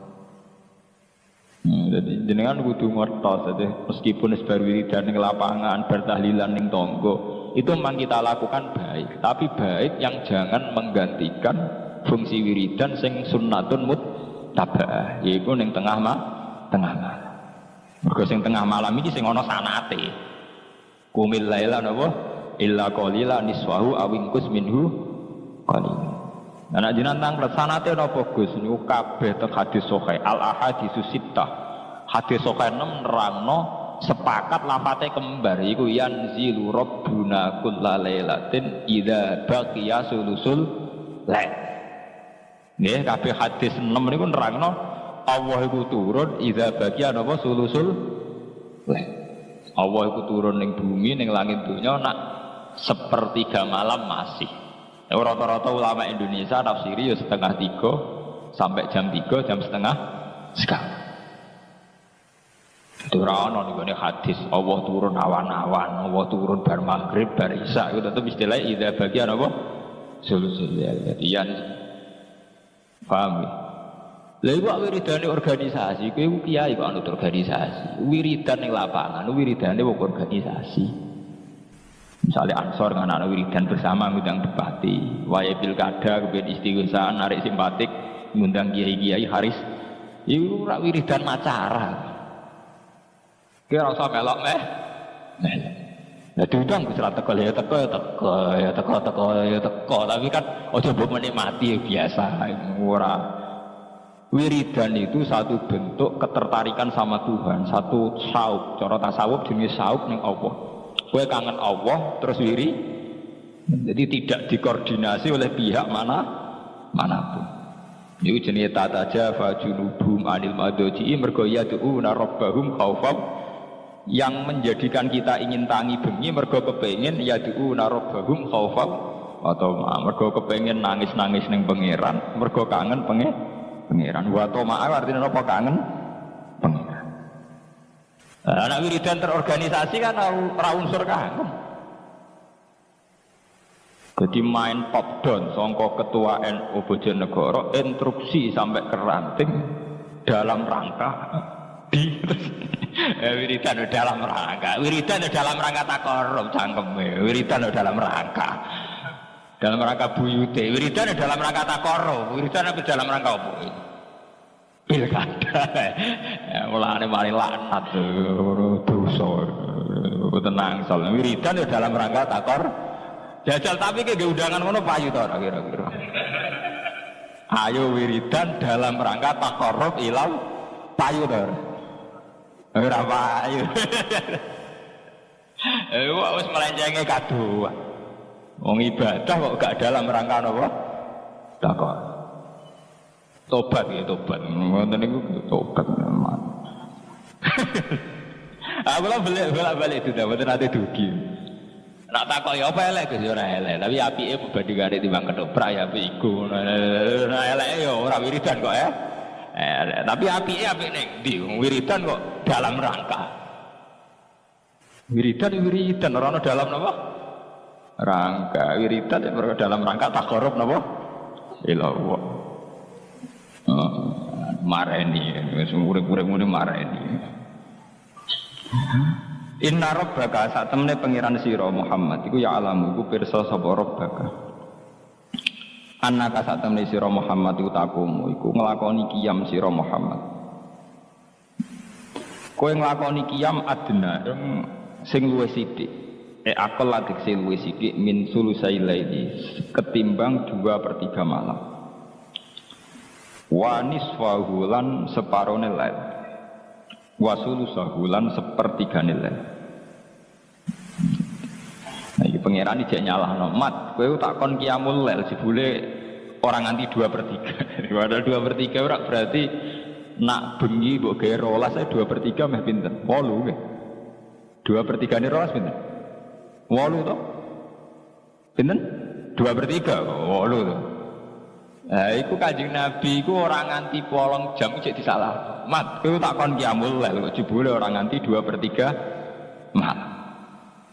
Jadi jenengan kudu ngertos jadi meskipun sebar wiridan ning lapangan bertahlilan ning tonggo itu memang kita lakukan baik, tapi baik yang jangan menggantikan fungsi wiridan sing sunnatun muttabaah yaitu ning tengah malam. Mergo sing tengah malam iki sing ana sanate. Qumil laila napa illa qalila niswahu awingkus minhu qalil. Nah jenengan tang sanate napa Gus niku kabeh teng hadis sahih al ahaditsus sittah. Hadis sahih 6 nerangno sepakat lafate kembar iku yanzilu rabbuna kullalailatin idza baqiya sulusul lail. Nggih kabeh hadis 6 niku nerangno Allah iku turun idza baqiya napa sulusul lail. Allah iku turun ning bumi ning langit dunya nak sepertiga malam masih. Rata-rata ulama Indonesia tafsiri ya 2:30 sampai jam 3 jam setengah sekarang. Itu rano nih hadis Allah turun awan-awan, Allah turun bar maghrib, bar isya itu tetap istilahnya idza bagian apa? Sulusul ya. Paham ya? Lha iku wiridane organisasi, kowe kiai kok anut organisasi. Wiridan ning lapangan, wiridane wong organisasi. Misalnya Ansor dengan anak wiridan bersama ngundang bupati, waya pilkada, kemudian istighosah, narik simpatik, ngundang kiai-kiai haris, itu wiridan macara. Kira rasa melok meh. Nah diundang bisa teko ya teko, tapi kan ojo mbok menikmati biasa ora. Wiridan itu satu bentuk ketertarikan sama Tuhan, satu sauk, cara tasawuf jenis sauk ning Allah. Kowe kangen Allah terus wiri, jadi tidak dikoordinasi oleh pihak manapun. Ini jenis tata jafa junubum anil madoji mergo yad'una rabbahum khaufam, yang menjadikan kita ingin tangi bengi mergo kepengin yad'una rabbahum khaufam atau mergo kepengin nangis-nangis ning pangeran, mergo kangen pangeran. Wa to artinya apa kangen pangeran. Anak wiridan terorganisasi kan ora unsur kangen. Jadi main pop down songko ketua NU Bojonegoro instruksi sampai ke ranting dalam rangka wiridan dalam rangka takorum cangkeme, wiridan dalam rangka buyute, wiridan dalam rangka takorum, wiridan dalam rangka apa? Pilkada, mulane mari laknat dosa, tenang soal wiridan dalam rangka takor jajal tapi ke undangan ngono payu to kira-kira. Ayo wiridan dalam rangka takorup ilau payu to. Ora payu. Wis melenjenge kado. Wong ibadah kok gak dalam rangka napa? Takor. Tobat ya tobat. Ngoten niku tobat. Aku lah balik itu dah, betul nanti dugi. Nak takok ya apa elek Gus ora elek, tapi apike berbandingane timbang ketoprak ya apik iku. Nah eleke ya ora wiridan kok ya. Tapi apike apik ning ndi? Wiridan kok dalam rangka. Wiridan ora ana dalam napa? rangka wiridan dalam rangka taqarrub napa ilallah. Mareni wis urip-urip ngene mareni. Inna rabbaka sak temene pangeran sira Muhammad iku ya alamu iku pirsa sapa rabbaka. Annaka sak temene sira Muhammad iku takumu iku nglakoni qiyam sira Muhammad. Kowe nglakoni qiyam adna sing luwih sithik. Akal ladik sing luwih sithik min sulusai laili ketimbang 2/3 malam. Wa nisfahu lan separone lail. Wa sulusahu lan 1/3 lail. Nah, iki pangeran iki nyalahno, "Mat, kowe tak kon qiyamul lail jebule orang nganti 2/3." Padahal 2/3 ora berarti nak bengi mbok gawe 12 2/3 meh pinten? 8 nggih. 2/3 ne 12 pinten? 8 to? Pinten? 2/3 kok 8 to. Nah, iku Kanjeng Nabi iku ora nganti 8 jam cek disalah. Mat, kowe tak kon qiyamul lail kok jebule ora nganti 2/3 malam.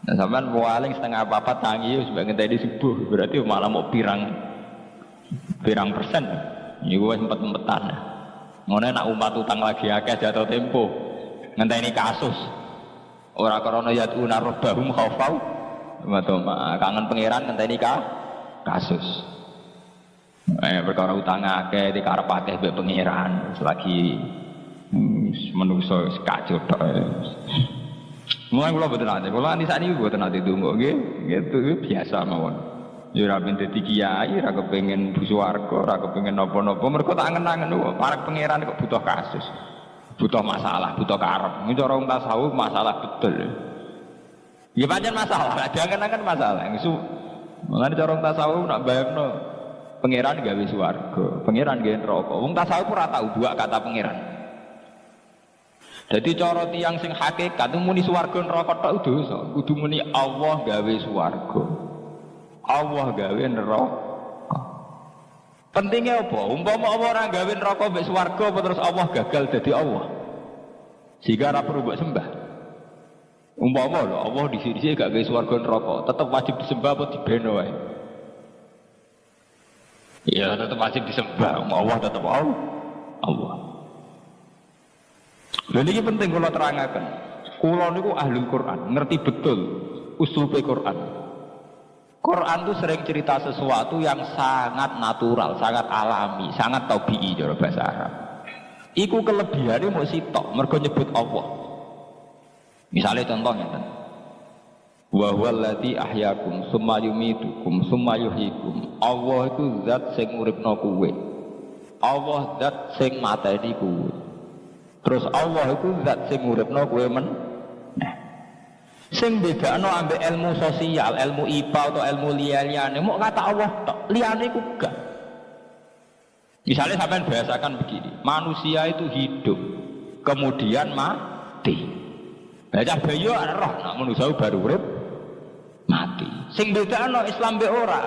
Nah, sampean paling setengah 4 tangi wis ngenteni subuh, berarti malah mau pirang persen. Iku wis empet-empetan. Ngono nek umat utang lagi akeh jatuh tempo. Ngenteni kasus. Ora krana yatuna rabbahum khaufau wa kangen pangeran ngenteni kasus. Perkara utang akeh dikarep akeh mbek pangeran selagi menungso kacau tok. Mulai kula boten ate, kula niki sakniki boten ate ndonga nggih, gitu biasa mawon. Ya ora ben dadi kiai, ora kepengin bu swarga, ora kepengin napa-napa, mergo tak angen-angen kok para pangeran kok butuh kasus. Butuh masalah, butuh karep. Iki cara wong tasawuf masalah betul. Ya pancen masalah, jangan-jangan masalah. Mulane cara wong tasawuf nak bayangno pangeran gawe swarga, pangeran gawe neraka. Wong tasawuf ora tau dua kata pangeran. Jadi cara tiyang sing hakikat muni swarga neraka tok dosa. Kudu muni Allah gawe swarga. Allah gawe neraka. Pentingnya apa? Umpama Allah ora gawe neraka mbek swarga apa terus Allah gagal dadi Allah. Sehingga ora perlu mbok sembah. Umpama lho Allah dhisik-dhisik gak gawe swarga neraka, tetep wajib disembah apa dibeno wae. Ya tetep wajib disembah, Allah tetep Allah. Lha niki penting kula terangaken. Kula niku ahli Quran, ngerti betul uslupe Quran. Quran itu sering cerita sesuatu yang sangat natural, sangat alami, sangat tabi'i cara bahasa Arab. Iku kelebihane mung sitok, mergo nyebut Allah. Misalnya contohnya kan. Wa huwallazi ahyakum summa yumitukum summa yuhyikum. Allah itu zat sing uripno kowe. Allah zat sing mateni kowe. Terus Allah itu zat sing uripno kowe men. Nah. Sing bedakno ambek ilmu sosial, ilmu IPA atau ilmu liyane, mok kata Allah tok, liyane ku gak. Misalnya sampean biasakan begini, manusia itu hidup, kemudian mati. Baca bayu ana roh, nak manusia baru urip mati. Sing bedakno Islam mbek ora.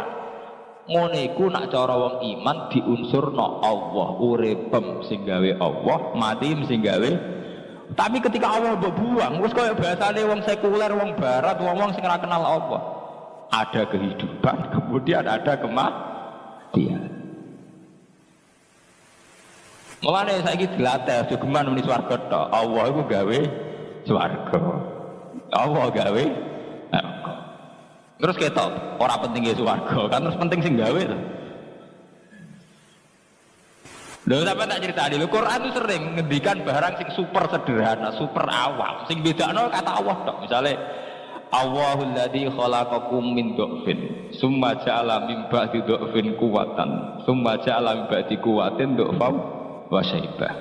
Ngono iku nak cara wong iman diunsurno Allah, uripem sing gawe Allah, mati sing gawe. Tapi ketika Allah mbok buang, wis kaya bahasane wong sekuler, wong barat, wong sing ora kenal Allah. Ada kehidupan, kemudian ada kematian. Mulane saiki dilatih jogeman muni swarga tok. Allah iku gawe swarga. Allah gawe neraka. Terus ketok, ora penting swarga, kan terus penting sing gawe to. Lho sampe tak critani, lho Quran itu sering ngendikan barang sing super sederhana, super awam, sing bedakno kata Allah tok. Misale Allahul ladzi khalaqakum min dhafin, summa ja'ala min ba'di dhafin quwwatan, summa ja'ala min ba'di quwwatin dhafan wa syaibah.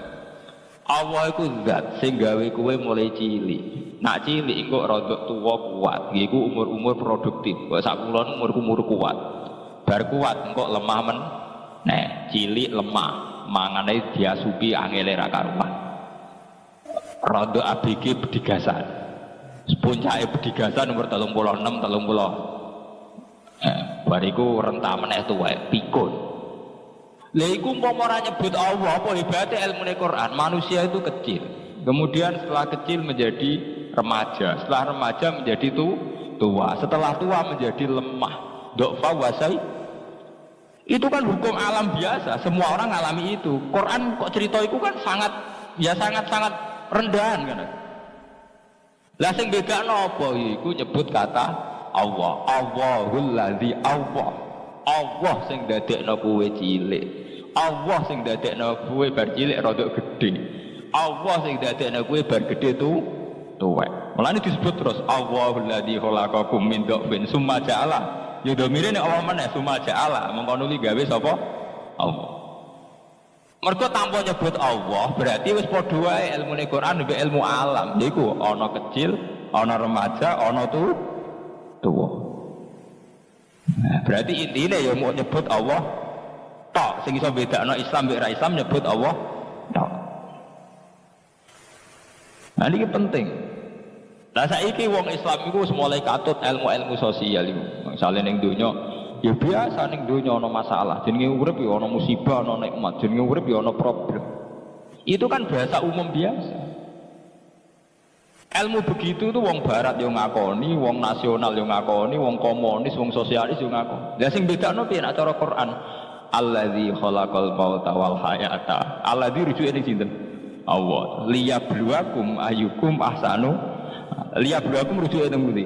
Allah iku zat sing gawe kowe mulai cilik. Nak cilik engko rada tuwa kuat, iku umur-umur produktif. Kok sak kulon umur kuat. Bar kuat engko lemah men. Nah, cilik lemah, mangane diasupi angele ra karuan. Rada ABG bedigasan. Puncake bedigasan umur 36 30. Bariku rentah meneh tuwek pikun. Lha iku umpama ora nyebut Allah, apa hebate ilmune Quran? Manusia itu kecil. Kemudian setelah kecil menjadi remaja, setelah remaja menjadi tua. Setelah tua menjadi lemah. Do'fa wasai. Itu kan hukum alam biasa. Semua orang alami itu. Quran kok cerita itu kan sangat rendahan kan. Lah sing bedakno apa iku nyebut kata Allah. Allahul ladzi Allah. Allah sing dadekno kowe cilik. Allah sing dadekno kowe bar cilik rada gedhe. Allah sing dadekno kowe bar gedhe tuwek. Mulane disebut terus Allahul ladzi khalaqakum min dhafin summa ja'ala. Ya domire nek Allah meneh summa ja'ala. Mengko nuli gawe sapa? Allah. Mergo tanpa nyebut Allah berarti wis padha wae ilmune Quran mbek ilmu alam. Iku ana kecil, ana remaja, ana tuwa. Nah, berarti intine ya mau nyebut Allah tok. Sing iso bedakno Islam mbek ra Islam nyebut Allah tok. Nah iki penting. Lah saiki wong Islam iku wis mulai katut ilmu-ilmu sosial iku. Misale ning donya ya biasa ning donya ana masalah, jenenge urip ya ana musibah, ana nikmat, jenenge urip ya ana problem. Itu kan bahasa umum biasa. Ilmu begitu tuh wong barat yo ngakoni, wong nasional yo ngakoni, wong komunis, wong sosialis yo ngakoni. Lah sing bedakno piye nek cara Quran? Allazi khalaqal mauta wal hayata. Allazi rujuke ning sinten? Allah. Liyabluwakum ayyukum ahsanu. Liyabluwakum rujuke ning pundi?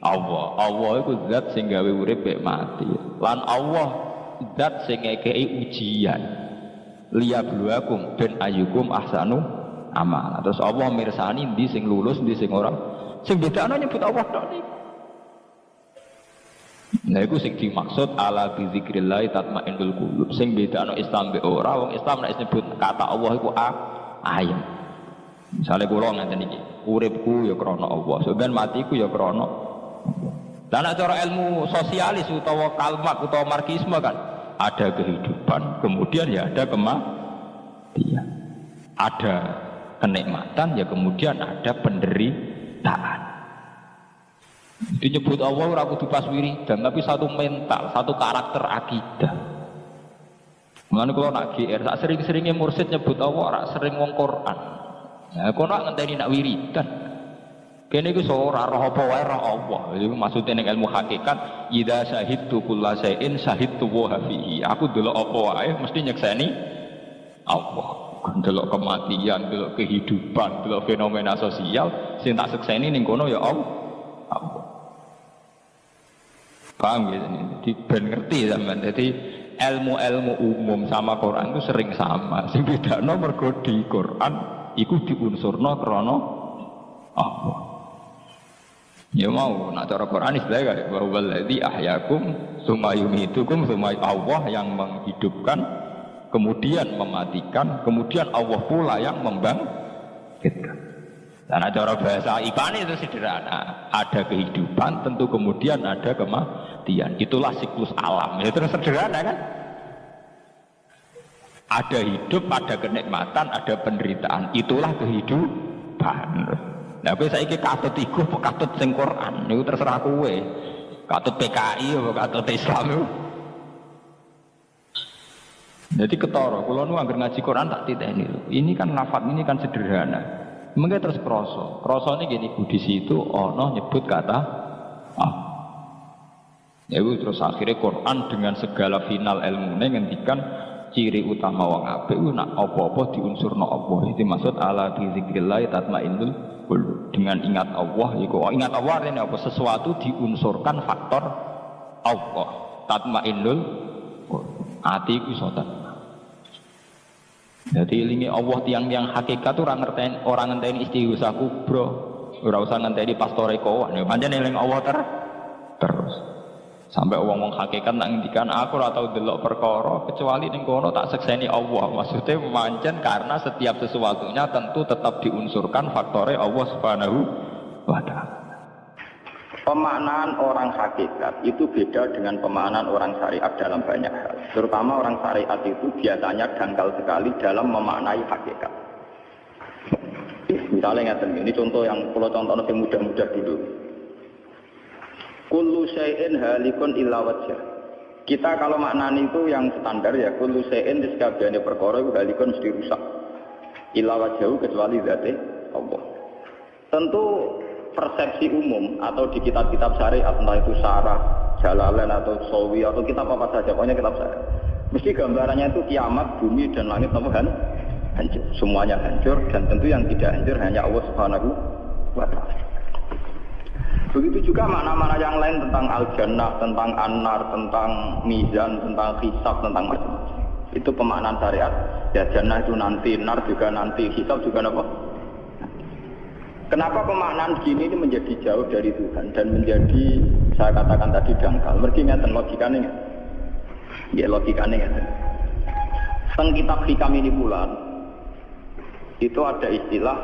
Allah. Allah itu zat sing gawe urip mek mati. Lan Allah zat sing ngekeki ujian. Liyabluwakum ben ayyukum ahsanu amal. Terus Allah mirsani ndi sing lulus, ndi sing ora. Sing bedakno nyebut Allah tok niku. Nah iku sing dimaksud ala bi zikrillah tatmainnul qulub. Sing bedakno Islam be ora, wong Islam nek nyebut kata Allah iku ayem. Misale kula ngeten iki, uripku ya krana Allah, sampeyan matiku ya krana Allah. Lah nek cara ilmu sosialis utawa kalmak utawa marxisme kan ada kehidupan, kemudian ya ada kematian. Ada kenikmatan ya kemudian ada penderitaan. Itu nyebut Allah ora kudu pas wiridan, tapi satu mental, satu karakter akidah. Mulane kula nak GR sak sering-seringe mursid nyebut Allah ora sering wong Quran. Nah, kok nak ngenteni nak wiridan. Kene iku ora roh apa wae roh Allah. Iku maksude ning ilmu hakikat, idza syahidtu kullasain syahidtu wa fihi. Aku delok apa wae mesti nyekseni Allah. Delok kematian, delok kehidupan, delok fenomena sosial, sing tak sekseni ning kono ya Allah. Paham ya? Jadi ben ngerti sampean. Jadi ilmu-ilmu umum sama Quran itu sering sama. Sing bedakno mergo di Quran iku diunsurno krana Allah. Ya mau nak cara Quran istilah kaya bahwa alladzi ahyakum tsumma yumitukum tsumma Allah yang menghidupkan kemudian mematikan kemudian Allah pula yang membangkitkan. Dan cara bahasa IPAN itu sederhana, ada kehidupan tentu kemudian ada kematian. Itulah siklus alam. Ya terus sederhana kan? Ada hidup, ada kenikmatan, ada penderitaan. Itulah kehidupan. Nah, kowe saiki katut iku apa katut sing Quran? Niku terserah kowe. Katut PKI apa katut Islam itu. Jadi ketara, kula nu anggere ngaji Quran tak titeni. Ini kan lafaz ini kan sederhana. Mengke terus krasa ini gini di situ ana nyebut kata ya terus akhirnya Quran dengan segala final ilmune ngendikan ciri utama wong apik ku nak apa-apa diunsurna Allah. Itu maksud ala bi zikrillah tatmainnul qulub. Dengan ingat Allah iku ingat Allah artinya apa sesuatu diunsurkan faktor Allah. Tatmainnul qulub. Ati ku iso jadi ilingi Allah tiang-tiang hakikat itu orang ngenteni istighosah kubro, ora usah ngenteni pastore kowan. Ya pancen eling Allah terus. Sampai wong hakikat nak ngendikan aku ora tau delok perkara kecuali ning kono tak sekseni Allah. Maksudnya pancen karena setiap sesuatunya tentu tetap diunsurkan faktore Allah Subhanahu wa taala. Pemaknaan orang hakikat itu beda dengan pemaknaan orang syariat dalam banyak hal. Terutama orang syariat itu biasanya dangkal sekali dalam memaknai hakikat. Misalnya ini contoh yang kalau contohnya yang mudah-mudah dulu. Kullu syai'in halikun illa wajhah. Kita kalau maknani itu yang standar ya kullu syai'in di sekabiannya perkara itu halikun mesti rusak. Illa wajhahu kecuali zate Allah. Tentu persepsi umum atau di kitab-kitab syariat, entah itu Syarah, Jalalain atau Sawi atau kitab apa saja, pokoknya kitab syariat. Mesti gambarannya itu kiamat, bumi dan langit hancur. Semuanya hancur dan tentu yang tidak hancur hanya Allah Subhanahu wa Ta'ala. Begitu juga makna-makna yang lain tentang al-jannah, tentang an-nar, tentang mizan, tentang hisab, tentang macam-macam. Itu pemaknaan syariat. Ya jannah itu nanti, nar juga nanti, hisab juga apa? Kenapa pemaknaan gini ini menjadi jauh dari Tuhan dan menjadi, saya katakan tadi, dangkal. Mergi ngeten logikanya nggak? Ya logikanya ngeten. Teng kitab hikam ini pula itu ada istilah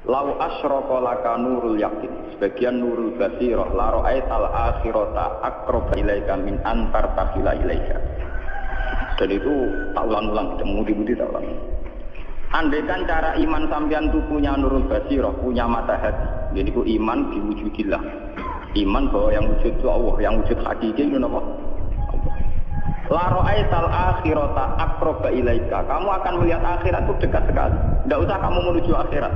lau asyraka laka nurul yakin, sebagian nurul basirah la ra'aital akhirata aqrab ilaika min antar tafila ilaika. Dan itu tak ulang-ulang, tidak mudi-mudi tak ulang. Andaikan cara iman sampean itu punya nurul basirah, punya mata hati, jadi itu iman diwujudillah. Iman bahwa yang wujud itu Allah, yang wujud hakiki itu apa? La ra'aital akhirata aqraba ilaika. Kamu akan melihat akhirat itu dekat sekali. Tidak usah kamu menuju akhirat.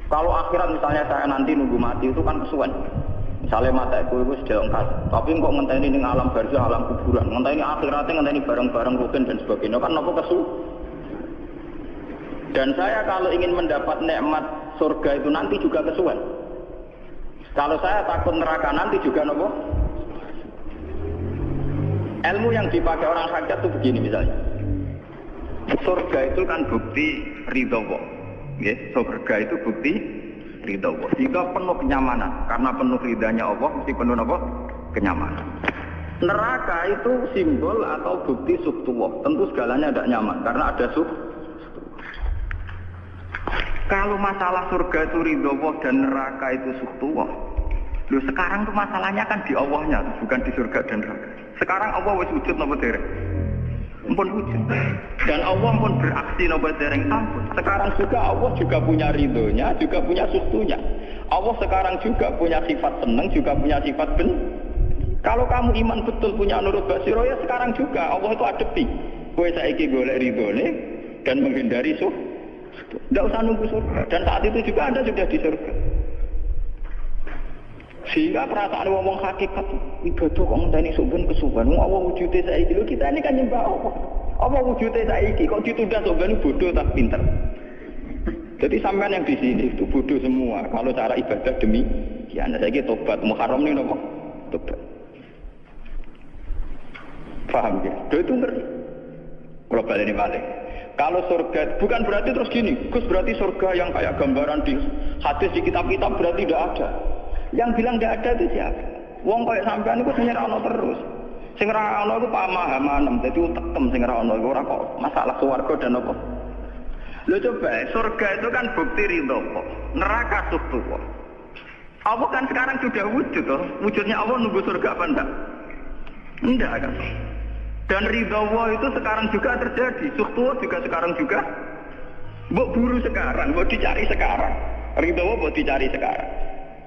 Kalau akhirat misalnya saya nanti nunggu mati itu kan kesuwen. Misalnya mata itu sudah lengkap. Tapi kok ngenteni ning alam barzah, alam kuburan, ngenteni akhiratnya, ngenteni barang-barang rugen dan sebagainya kan apa kesu? Dan saya kalau ingin mendapat nikmat surga itu nanti juga kesuwen. Kalau saya takut neraka nanti juga nopo. Ilmu yang dipakai orang hakikat itu begini misalnya. Surga itu kan bukti ridho Allah. Ya, surga itu bukti ridho Allah. Jika penuh kenyamanan, karena penuh ridhanya Allah mesti penuh apa? Kenyamanan. Neraka itu simbol atau bukti suktullah. Tentu segalanya tidak nyaman karena ada Kalau masalah surga itu ridho Allah dan neraka itu suktullah. Loh sekarang tuh masalahnya kan di Allahnya, bukan di surga dan neraka. Sekarang Allah wis wujud napa dereng? Ampun wujud. Dan Allah pun beraksi napa dereng ampun. Sekarang juga Allah juga punya ridhonya, juga punya sustunya. Allah sekarang juga punya sifat senang, juga punya sifat benci. Kalau kamu iman betul punya nurul basiro ya sekarang juga Allah itu adepi. Kowe saiki golek ridhone dan menghindari surga. Tidak usah nunggu surga. Dan saat itu juga Anda sudah di surga. Sehingga perasaan ngomong hakikat ibadah kok ngenteni suben kesuban. Allah wujudnya saiki lho, kita ini kan nyembah Allah. Allah wujudnya saiki kok ditunda suben bodoh tak pinter. Jadi sampean yang di sini itu bodoh semua. Kalau cara ibadah demi ya saiki tobat Muharram ini nopo? Tobat. Paham ya? Itu ngerti. Kalau balik ini balik. Kalau surga, bukan berarti terus gini, Gus berarti surga yang kayak gambaran di hadis di kitab-kitab berarti tidak ada. Yang bilang tidak ada itu siapa? Wong kayak sampean itu sing ora ono terus. Sing ora ono iku pamahaman, dadi utekem sing ora ono iku ora kok masalah swarga dan apa. Lho coba, surga itu kan bukti ridho kok. Neraka suktuwa. Allah kan sekarang sudah wujud toh. Wujudnya Allah nunggu surga apa enggak? Enggak kan. Dan ridho Allah itu sekarang juga terjadi. Suktuwa juga sekarang juga. Mbok buru sekarang, mbok dicari sekarang. Ridho Allah mbok dicari sekarang.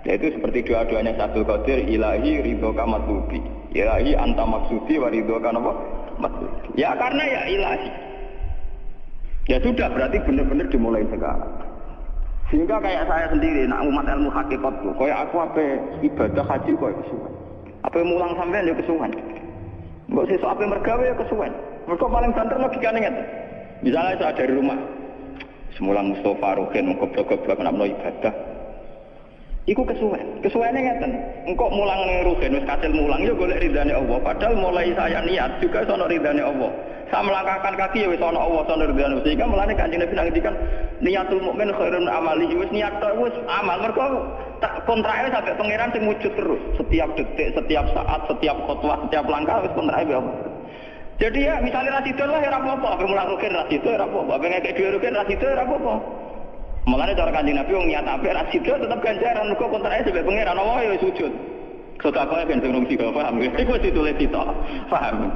Yaitu seperti doa-doanya Syaikhul Qadir, ilahi ridhoka matlubi. Ilahi anta maksudi wa ridhoka apa? Matlubi. Ya karena ya ilahi. Ya sudah berarti benar-benar dimulai sekarang. Sehingga kayak saya sendiri, nak umat ilmu hakikat tuh, kayak aku apa ibadah haji kayak kesuwen. Apa mulang sampean ya kesuwen. Mbok sesuk apa mergawe ya kesuwen. Mergo paling banter logikane ngeten. Misalnya saya dari rumah, semulang Mustafa Ruhin goblok-goblok nak mlo ibadah. Iku kesuwen. Kesuwene ngeten. Engkok mulang ning Ruhin wis kasil mulang ya golek ridane Allah. Padahal mulai saya niat juga sono ridane Allah. Saya melangkahkan kaki ya wis ana Allah sono ridane. Sehingga mulane Kanjeng Nabi ngendikan niatul mukmin khairun amali. Wis niat tok wis amal mergo kontraknya sampai pangeran sing wujud terus. Setiap detik, setiap saat, setiap khotbah, setiap langkah wis kontraknya Allah. Jadi ya misalnya rasidul lah ya ora apa-apa, ape mulang Ruhin rasidul ora apa-apa, ape ngekek dhewe Ruhin rasidul ora apa-apa. Mulane cara Kanjeng Nabi wong niat apik rasidul tetep ganjaran mergo kontraknya sampai pangeran Allah ya wis wujud. Sedekah ben sing rumsi paham. Iku ditulis itu. Paham.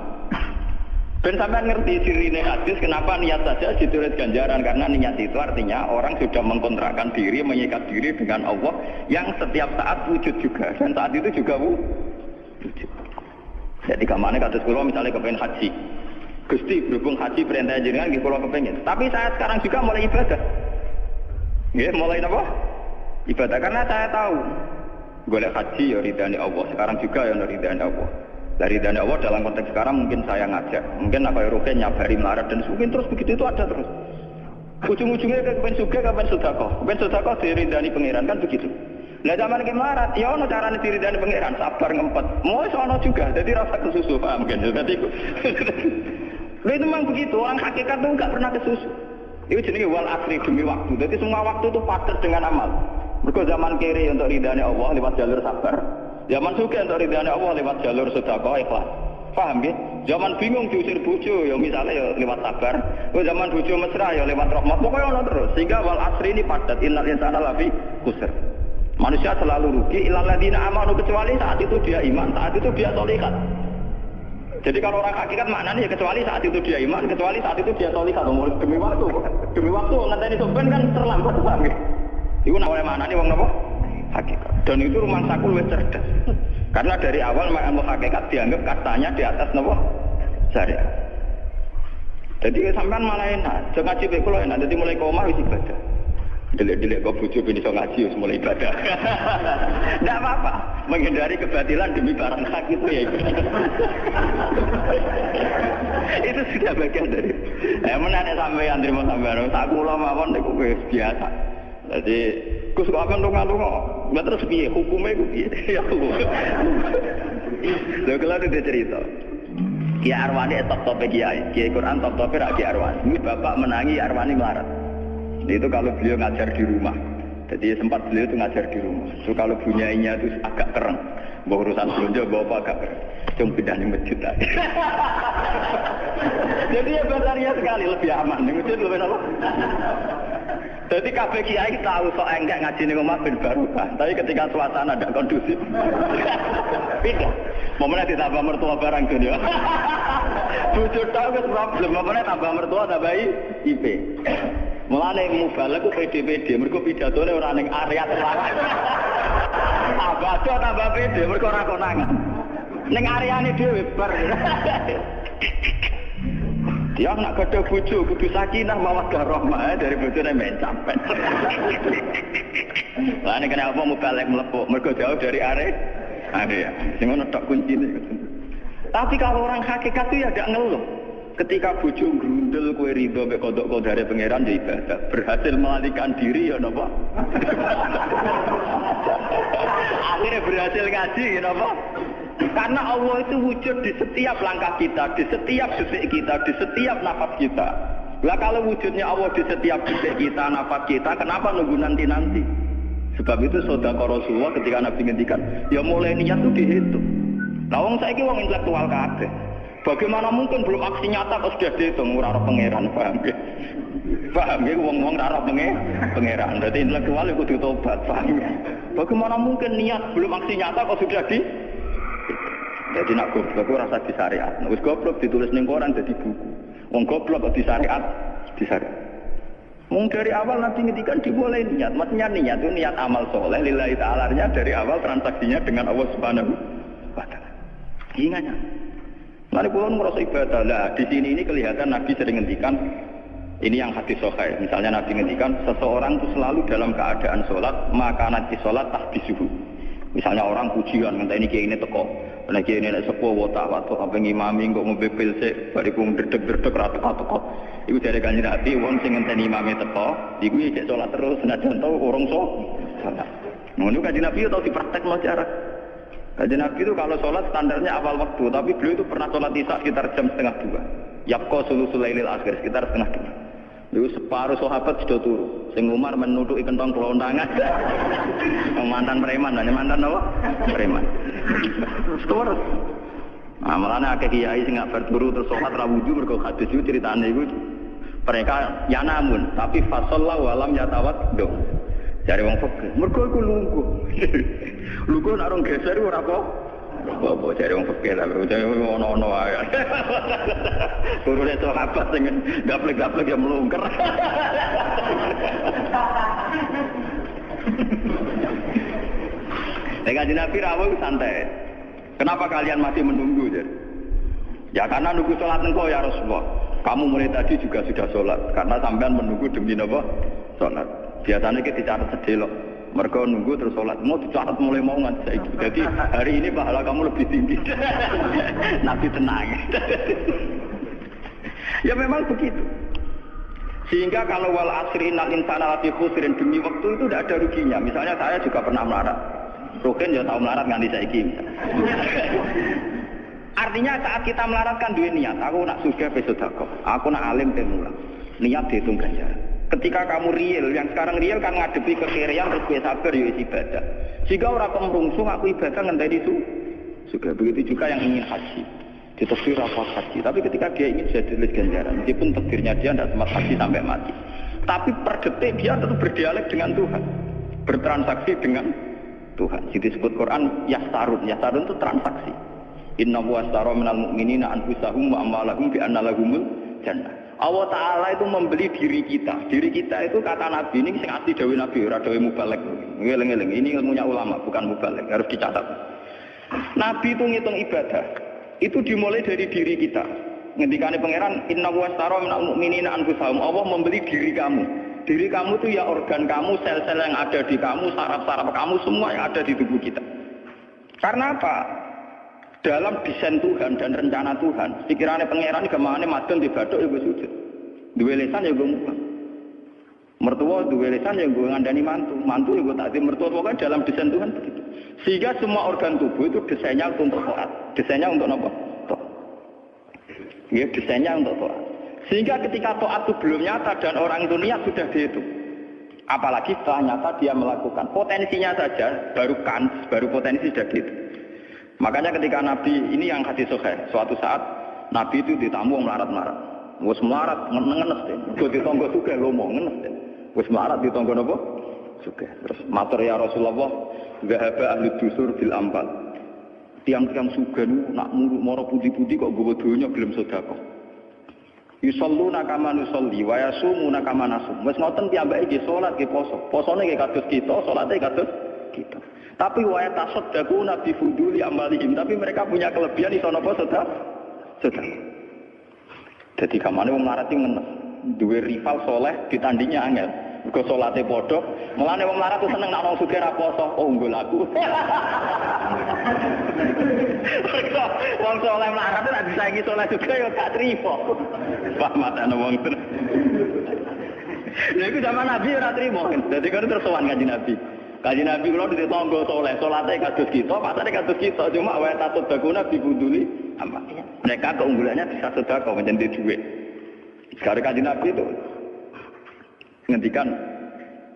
Ben sampean ngerti sirine hadis kenapa niat saja ditulis ganjaran karena niat itu artinya orang sudah mengkontrakkan diri, mengikat diri dengan Allah yang setiap saat wujud juga dan saat itu juga wujud. Jadi kemana kados kula misalnya kepengen haji. Gusti berhubung haji perintah jenengan nggih kula kepengin. Tapi saya sekarang juga mulai ibadah. Nggih, mulai apa? Ibadah karena saya tahu golek haji ya ridhani Allah, sekarang juga ya ridhani Allah. Dari ridhani Allah dalam konteks sekarang mungkin saya ngajak, mungkin apa Rukin nyabari melarat dan mungkin terus begitu itu ada terus. Ujung-ujungnya kepen suga, kepen sedekah diridhani pangeran kan begitu. Nah zaman ke melarat, ya ono carane diridhani pangeran, sabar ngempet. Mau sono juga, jadi rasa kesusu paham kan? Jadi itu memang begitu, orang hakikat itu enggak pernah kesusu. Itu jenenge wal akhri demi waktu. Jadi semua waktu itu padat dengan amal. Mergo zaman kiri untuk ridhani Allah lewat jalur sabar. Zaman sugih untuk ridhani Allah lewat jalur sedekah ikhlas. Paham nggih? Zaman bingung diusir bojo ya misalnya ya lewat sabar. Zaman bojo mesra ya lewat rahmat. Pokoknya ono terus. Sehingga wal asri ini padat innal insana lafi khusr. Manusia selalu rugi illal ladzina amanu kecuali saat itu dia iman, saat itu dia sholihat. Jadi kalau orang hakikat maknanya ya kecuali saat itu dia iman, kecuali saat itu dia sholihat. Demi waktu ngenteni sampean kan terlambat paham nggih? Iku namanya maknanya wong napa? Hakikat. Dan itu rumah sakul wis cerdas. Karena dari awal ilmu hakikat dianggap katanya di atas napa? Syariat. Jadi sampean malah enak, jo ngaji kowe kula enak, dadi mulai koma wis ibadah. Delik-delik kok bojo ben iso ngaji wis mulai ibadah. Enggak apa-apa, menghindari kebatilan demi barang hak itu ya ibadah. Itu sudah bagian dari. Menarik sampean terima sampean, tak kula mawon niku wis biasa. Jadi Gus kok akan lunga-lunga, nggak terus piye hukumnya gue piye? Ya Allah. Lalu kalau ada cerita, Kiai Arwani top Kiai Quran top rak Kiai Arwani. Ini bapak menangi Arwani melarat. Itu kalau beliau ngajar di rumah, jadi sempat beliau itu ngajar di rumah. So kalau bunyainya itu agak keren, bawa urusan belanja bawa apa agak keren. Cuma pindah di masjid aja. Jadi ya besarnya sekali lebih aman. Di masjid lebih apa? Jadi kabeh kiai tahu sok enggak ngaji ning omah ben barokah. Tapi ketika suasana tidak kondusif. Pindah. Momennya ditambah mertua barang dunia. Bojo tahu wis problem, momennya tambah mertua tambah IP. Mulane mubalek ku PD mergo pidatone ora ning area terlarang. Tambah PD mergo ora konangan. Ning areane dhewe bar. Dia nak gede bojo kudu sakinah mawaddah rahmah dari bojone mencapet. Lah nek kenapa mubalek mlepuk mergo jauh dari area. Sing ngono tok kuncine. Tapi kalau orang hakikat itu ya gak ngeluh. Ketika bojo grundel kowe ridho mek kodok kodare pangeran ya ibadah. Berhasil melalikan diri ya napa? Akhirnya berhasil ngaji ya napa? Karena Allah itu wujud di setiap langkah kita, di setiap detik kita, di setiap nafas kita. Lah kalau wujudnya Allah di setiap detik kita, nafas kita, kenapa nunggu nanti-nanti? Sebab itu sedekah Rasulullah ketika Nabi ngendikan, ya mulai niat itu dihitung. Lah wong saiki wong intelektual kabeh. Bagaimana mungkin belum aksi nyata kok sudah dihitung ora pangeran, paham nggih? Paham nggih wong-wong ora pangeran. Berarti intelektual iku kudu tobat, paham nggih? Bagaimana mungkin niat belum aksi nyata kok sudah di jadi nak goblok rasa di syariat. Wis goblok ditulis ning koran dadi buku. Wong goblok kok di syariat. Wong dari awal nanti ngedikan diboleh niat. Maksudnya niat itu niat amal soleh lillahi ta'ala-nya dari awal transaksinya dengan Allah Subhanahu wa taala. Ingatnya. Mari kula ngrasa ibadah. Lah di sini ini kelihatan Nabi sering ngendikan ini yang hadis sahih. Misalnya Nabi ngendikan seseorang itu selalu dalam keadaan sholat, maka nanti sholat tahbisuhu. Misalnya orang pujian ngenteni kiai ini teko. Nek kiai ini nek sepuh watak apa ngimami kok ngombe pil sik bariku ndredeg-ndredeg ra teko. Iku dari Kanjeng Nabi wong sing ngenteni imame teko, iku iki salat terus senajan tau urung salat. Ngono Kanjeng Nabi tau dipraktekno cara. Kanjeng Nabi itu kalau salat standarnya awal waktu, tapi beliau itu pernah salat isya sekitar jam 1:30. Yaqqa sulusul lailil akhir sekitar 1:30. Lalu separuh sahabat sudah turu. Sing Umar menuduki kentong kelontangan. Mantan preman, mantan apa? Preman. Terus. Nah, malahnya akeh kiai sing gak berturu terus salat ra wudu mergo hadis itu ceritane iku. Mereka ya namun, tapi fasallahu alam yatawaddo. Jare wong fakir. Mergo iku lungguh. Lungguh nek orang geser ora apa. Apa jare wong fakir lah, ono-ono ae. Turune sahabat sing gaplek-gaplek ya melungker. Dengan Nabi rawuh santai. Kenapa kalian masih menunggu? Ya karena nunggu sholat engkau ya Rasulullah. Kamu mulai tadi juga sudah sholat. Karena sampean menunggu demi apa? Sholat. Biasanya kita dicatat sedelok. Mereka nunggu terus sholat. Mau dicatat mulai mau nganti saiki. Jadi hari ini pahala kamu lebih tinggi. Nabi tenang. Ya memang begitu. Sehingga kalau wal asri innal insana lafi khusrin, demi waktu itu tidak ada ruginya. Misalnya saya juga pernah melarat. Rukin ya tahu melarat nganti saiki. Artinya saat kita melarat kan duwe niat. Aku nak sugih pe sedekah. Aku nak alim pe mulang. Niat dihitung ganjaran. Ketika kamu real, yang sekarang real kan ngadepi kekirian terus kowe sabar ya ibadah. Jika orang kemrungsung aku ibadah ngenteni itu. Juga begitu juga yang ingin haji. Ditakdir rapat haji, tapi ketika dia ingin jadi tulis ganjaran, meskipun takdirnya dia tidak sempat haji sampai mati, tapi per detik dia tetap berdialek dengan Tuhan, bertransaksi dengan Tuhan. Jadi disebut Quran yastarun itu transaksi. Inna wastaro minal mu'minina anfusahum wa amwalahum bi anna lahumul jannah. Allah Ta'ala itu membeli diri kita. Diri kita itu kata Nabi ini sing asli dawuh Nabi, ora dawuh mubalek. Ngeling-eling, ini ilmunya ulama bukan mubalek, harus dicatat. Nabi itu ngitung ibadah. Itu dimulai dari diri kita. Ngendikane pangeran inna wastara minal mu'minina anfusahum. Allah membeli diri kamu. Diri kamu itu ya organ kamu, sel-sel yang ada di kamu, saraf-saraf kamu, semua yang ada di tubuh kita. Karena apa? Dalam desain Tuhan dan rencana Tuhan, pikirannya pangeran kemana madon di badok ya gue sujud. Duwe lisan ya gue mulang. Mertua duwe lisan ya gue ngandani mantu ya gue takdir mertua. Pokoknya dalam desain Tuhan begitu. Sehingga semua organ tubuh itu desainnya untuk taat. Desainnya untuk apa? Taat. Ya, desainnya untuk taat. Sehingga ketika taat itu belum nyata dan orang itu niat sudah dihitung. Apalagi setelah nyata dia melakukan. Potensinya saja baru potensi sudah dihitung. Makanya ketika Nabi ini yang hadis sahih, suatu saat Nabi itu ditamu melarat-melarat. Wes melarat ngenes deh. Gue ditonggo juga ngomong ngenes deh. Wes melarat ditonggo napa? Juga. Terus matur ya Rasulullah, zahaba ahli dusur bil ambal. Tiang-tiang sugih nak moro putih-putih kok gowo donya gelem sedekah. Yusalluna kama nusolli wa yasumuna kama nasum. Wes ngoten piyambake nggih salat nggih poso. Posone nggih kados kita, salate kados kita. Tapi wa yatasaddaquna bi fuduli amalihim. Tapi mereka punya kelebihan iso napa sedekah. Jadi kamane wong melarat iki ngenes. Duwe rival soleh ditandingi angel. Mergo salate padha, mulane wong melarat ku seneng nek wong sugih ra poso, unggul aku. Wong soleh melarat nek disaingi soleh juga ya gak trimo. Pak matane wong tenan. Lha iku zaman Nabi ora trimo. Dadi kan terus sowan Kanjeng Nabi. Kanjeng Nabi kula ditonggo soleh, salate kados kita, pasane kados kita, cuma wae tatut baguna bibuduli apa. Mereka keunggulannya bisa sedekah menjadi duit. Sekarang Kanjeng Nabi itu ngendikan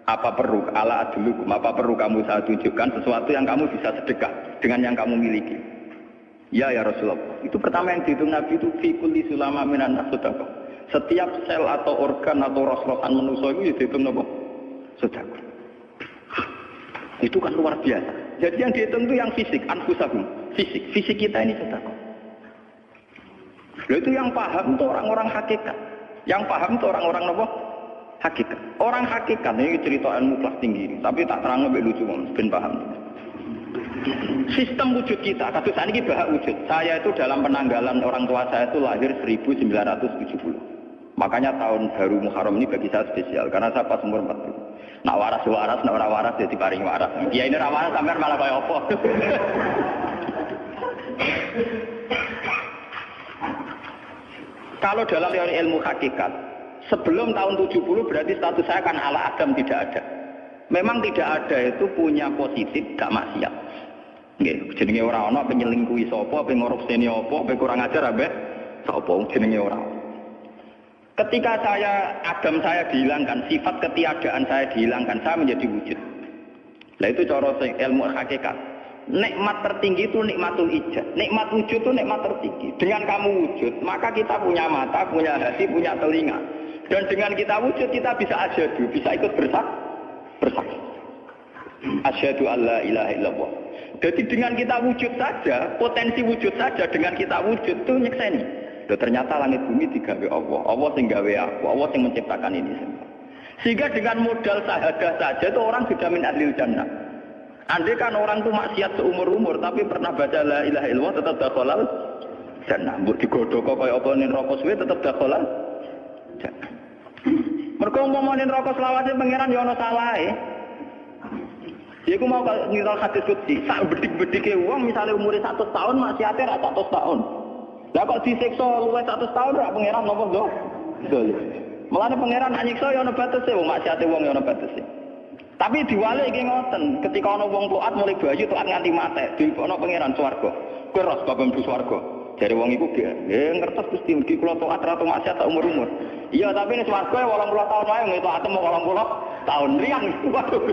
apa perlu kamu saya tunjukkan sesuatu yang kamu bisa sedekah dengan yang kamu miliki. Ya Rasulullah. Itu pertama yang dihitung Nabi itu fi kulli sulama minan sedekah. Setiap sel atau organ atau roh-rohan manusia itu dihitung apa? Sedekah. Itu kan luar biasa. Jadi yang dihitung itu yang fisik, anfusahum. Fisik kita ini sedekah. Itu yang paham itu orang-orang hakikat. Yang paham itu orang-orang apa? Hakikat. Orang hakikat ini cerita ilmu kelas tinggi, tapi tak terang lebih lucu ben paham. Sistem wujud kita, kasus ini bahak wujud. Saya itu dalam penanggalan orang tua saya itu lahir 1970. Makanya tahun baru Muharram ini bagi saya spesial karena saya pas umur 40. Nak waras, nak orang waras jadi paling waras. Ya ini rawaras sampai malah kayak apa? Kalau dalam teori ilmu hakikat, sebelum tahun 70 berarti status saya kan ala Adam tidak ada. Memang tidak ada itu punya positif, gak maksiat. Nggih, jenenge ora ana penyelingkuhi sapa, pengorupseni apa, kurang ajar abe sapa jenenge ora. Ketika Adam saya dihilangkan, sifat ketiadaan saya dihilangkan, saya menjadi wujud. Nah itu cara ilmu hakikat. Nikmat tertinggi itu nikmatul ijad. Nikmat wujud itu nikmat tertinggi. Dengan kamu wujud, maka kita punya mata, punya hati, punya telinga. Dan dengan kita wujud, kita bisa asyhadu, bisa ikut bersaksi. Asyhadu alla ilaha illallah. Jadi dengan kita wujud saja, potensi wujud saja dengan kita wujud itu nyekseni. Ternyata langit bumi digawe Allah. Allah sing gawe aku, Allah sing menciptakan ini semua. Sehingga dengan modal syahadah saja itu orang sudah min ahlil jannah. Andai kan orang itu maksiat seumur-umur tapi pernah baca la ilaha illallah tetap dakhalal jannah. Mbok digodhog kaya apa ning neraka suwe tetap dakhalal jannah. Mergo umpama ning neraka selawase pangeran ya ana salahe. Ya aku mau ngiral hadis kutsi, sak bedik-bedike wong misalnya umurnya 100 tahun maksiate ra 100 tahun. Lah kok disiksa luwih 100 tahun ra pangeran napa lho? Dolim. Mulane pangeran anyiksa ya ana batese wong maksiate wong ya ana batese. Tapi diwale iki ngoten, ketika ana wong taat mulai bayu taat nganti mate, dilebokno pangeran swarga. Kowe ros bab mlebu swarga. Jare wong iku nggih ngertos Gusti mugi kula taat ra maksiat tak umur-umur. Iya tapi nek swarga 80 tahun wae ngene taat mau 80 tahun riang. Waduh.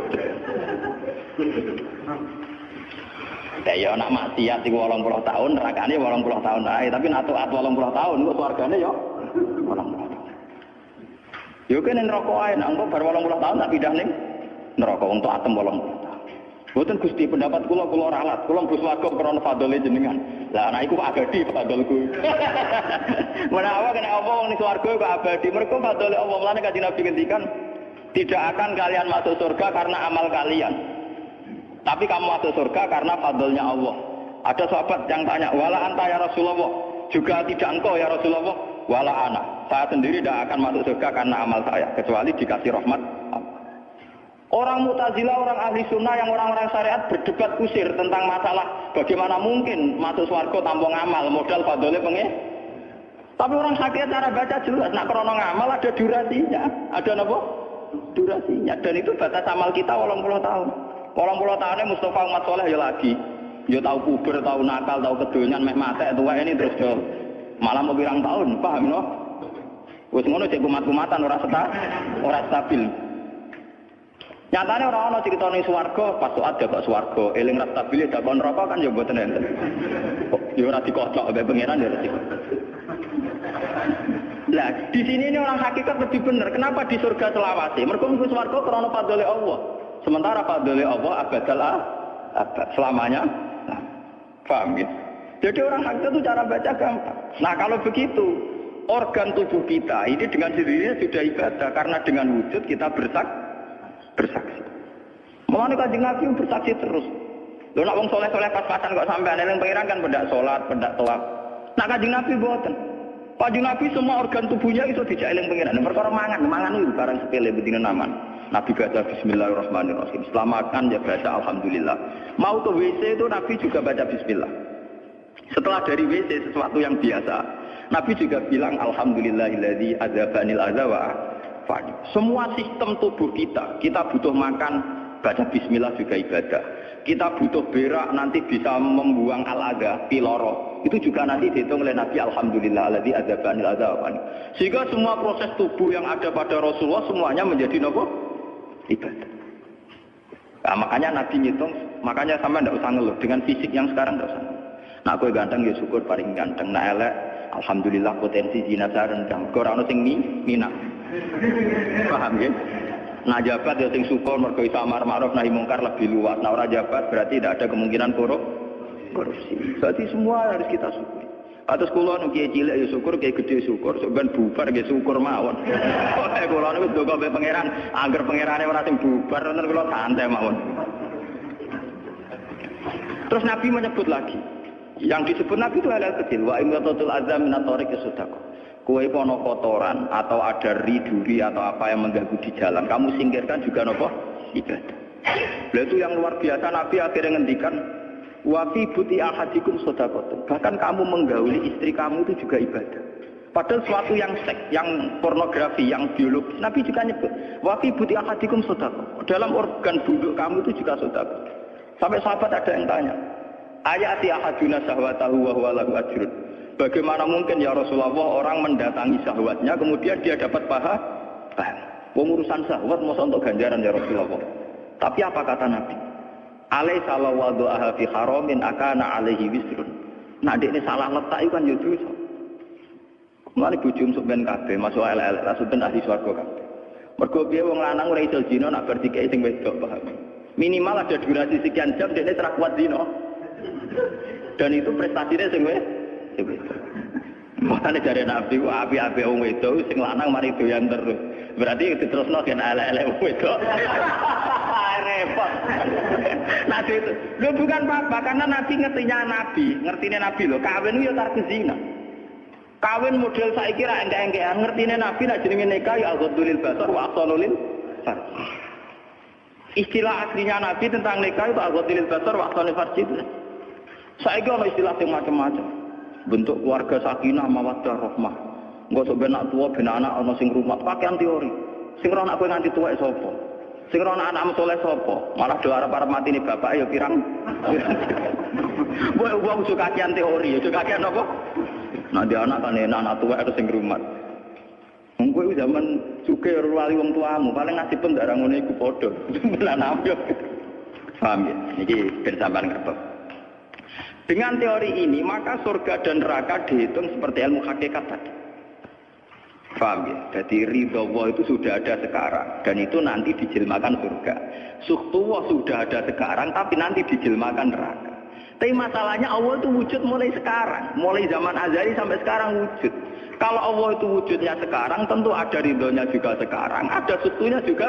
Ya nak maksiat iku 80 tahun, nerakane 80 tahun ae, tapi nak taat 80 tahun kok swargane ya 80 tahun. Yo kene neraka ae, nek engko bar 80 tahun tak pindah ning neraka wong taat 80 tahun. Mboten Gusti pendapat kula ralat, kula mlebu swarga krana fadhole jenengan. Lah anak iku abadi fadholku. Menawa kena apa wong ning swarga kok abadi, mergo fadhole Allah. Lan Kanjeng Nabi ngendikan, tidak akan kalian masuk surga karena amal kalian. Tapi kamu masuk surga karena fadlnya Allah. Ada sahabat yang tanya, wala anta ya Rasulullah, juga tidak engkau ya Rasulullah, wala ana. Saya sendiri tidak akan masuk surga karena amal saya, kecuali dikasih rahmat Allah. Orang Mu'tazilah, orang ahli sunnah yang orang-orang syariat berdebat kusir tentang masalah bagaimana mungkin masuk surga tanpa ngamal, modal fadlnya pengen. Tapi orang sakit cara baca jelas, nak krono ngamal ada durasinya, ada apa? Durasinya, dan itu batas amal kita 80 tahun. 80 tahunnya Mustafa umat soleh ya lagi. Ya tahu puber, tahu nakal, tahu kedonyan, meh mate tua ini terus do. Malah mau pirang tahun, paham no? Wis ngono cek kumat-kumatan ora stabil. Nyatane ora ana crita ning swarga, pas ada kok swarga, eling ra stabil dak kon neraka kan ya mboten enten. Ya ora dikocok mbek pangeran ya ora dikocok. Lah, di sini ini orang hakikat lebih benar. Kenapa di surga selawase? Mergo mlebu swarga krana fadhole Allah. Sementara fadhole Allah abadal abad selamanya. Nah, paham ya? Jadi orang hakikat itu cara baca gampang. Nah, kalau begitu, organ tubuh kita ini dengan sendirinya sudah ibadah karena dengan wujud kita bersaksi. Mulane Kanjeng Nabi bersaksi terus. Lho nek wong soleh-soleh pas-pasan kok sampean eling pangeran kan pendak salat, pendak tawaf. Nah Kanjeng Nabi mboten. Kanjeng Nabi semua organ tubuhnya itu dijak eling pangeran. Perkara mangan itu barang sepele bedine naman. Nabi baca bismillahirrahmanirrahim. Setelah makan ya baca alhamdulillah. Mau ke WC itu Nabi juga baca bismillah. Setelah dari WC sesuatu yang biasa, Nabi juga bilang alhamdulillahilladzi adzabanil adza wa afani. Semua sistem tubuh kita butuh makan, baca bismillah juga ibadah. Kita butuh berak nanti bisa membuang al-adza, piloro. Itu juga nanti dihitung oleh Nabi alhamdulillahilladzi adzabanil adza wa afani. Sehingga semua proses tubuh yang ada pada Rasulullah semuanya menjadi nopo? Ibadah. Nah, makanya Nabi ngitung, makanya sama ndak usah ngeluh dengan fisik yang sekarang ndak usah. Nah, kowe ganteng ya syukur paling ganteng. Nah, elek alhamdulillah potensi zina rendah. Ora ono sing minat. Paham ya? Nah, jabat ya sing syukur mergo iso amar ma'ruf nahi mungkar lebih luas. Nah, ora jabat berarti tidak ada kemungkinan korupsi. Berarti semua harus kita syukuri. Atus kula nu kiye cilik ya syukur, kiye gedhe syukur, sampeyan bubar nggih syukur mawon. Kula niku ndonga mbek pangeran, angger pangerane ora sing bubar, nenten kula santai mawon. Terus Nabi menyebut lagi, yang disebut Nabi itu hal kecil. Wa imatatul azam min at-tariq sedekah. Kowe pono kotoran atau ada duri atau apa yang mengganggu di jalan, kamu singkirkan juga nopo ibadah. Lah itu yang luar biasa. Nabi akhirnya ngendikan wa fi buti ahadikum sedekah. Bahkan kamu menggauli istri kamu itu juga ibadah. Padahal suatu yang seks, yang pornografi, yang biologis, Nabi juga nyebut wa fi buti ahadikum sedekah. Dalam organ buduk kamu itu juga sedekah. Sampai sahabat ada yang tanya, ayati ahaduna syahwatahu wa huwa lahu ajrun. Bagaimana mungkin ya Rasulullah orang mendatangi syahwatnya kemudian dia dapat pahala? Pengurusan syahwat masa untuk ganjaran ya Rasulullah. Tapi apa kata Nabi? Alaysa law wada'aha fi haramin akana alaihi wisrun. Nah ini salah letak itu kan ya dosa. Mulane bojo sok ben kabeh masuk elek-elek langsung ahli swarga kabeh. Mergo piye wong lanang ora iso zina nak bar dikeki sing wedok, paham? Minimal ada durasi sekian jam dia terus kuat zina. Dan itu prestasinya sing wedok. Makanya dari Nabi ku api-api wong wedok sing lanang mari doyan terus. Berarti diterusno gen elek-elek wong wedok. Repot. Nabi itu lho bukan apa-apa karena Nabi ngertine Nabi lho, kawin yo tarku zina. Kawin model saiki ra engke-engkean, ngertine Nabi nek jenenge nikah ya al-ghadulil basar wa asalulil far. Istilah aslinya Nabi tentang nikah itu agotilil basar waqtanil farji itu. Saiki ana istilah yang macam-macam. Bentuk keluarga sakinah mawaddah rahmah. Engko sok ben anak tua ben anak ana sing rumat pakaian teori. Sing ora anak kowe nganti tuwek sapa? Sing ora anak soleh sapa? Malah do arep-arep matine bapak ya pirang. Wong suka kakean teori, suka kakean apa? Nah dia anak kan anak tua itu sing rumat. Wong kowe zaman suke wali wong tuamu, paling nasib pun ndak ngono iku padha. Lan amyo. Paham ya? Niki ben sampean ngerti. Dengan teori ini maka surga dan neraka dihitung seperti ilmu hakikat tadi. Paham ya? Jadi ridho Allah itu sudah ada sekarang dan itu nanti dijelmakan surga. Suhtullah sudah ada sekarang tapi nanti dijelmakan neraka. Tapi masalahnya Allah itu wujud mulai sekarang, mulai zaman azali sampai sekarang wujud. Kalau Allah itu wujudnya sekarang, tentu ada ridhonya juga sekarang, ada sutunya juga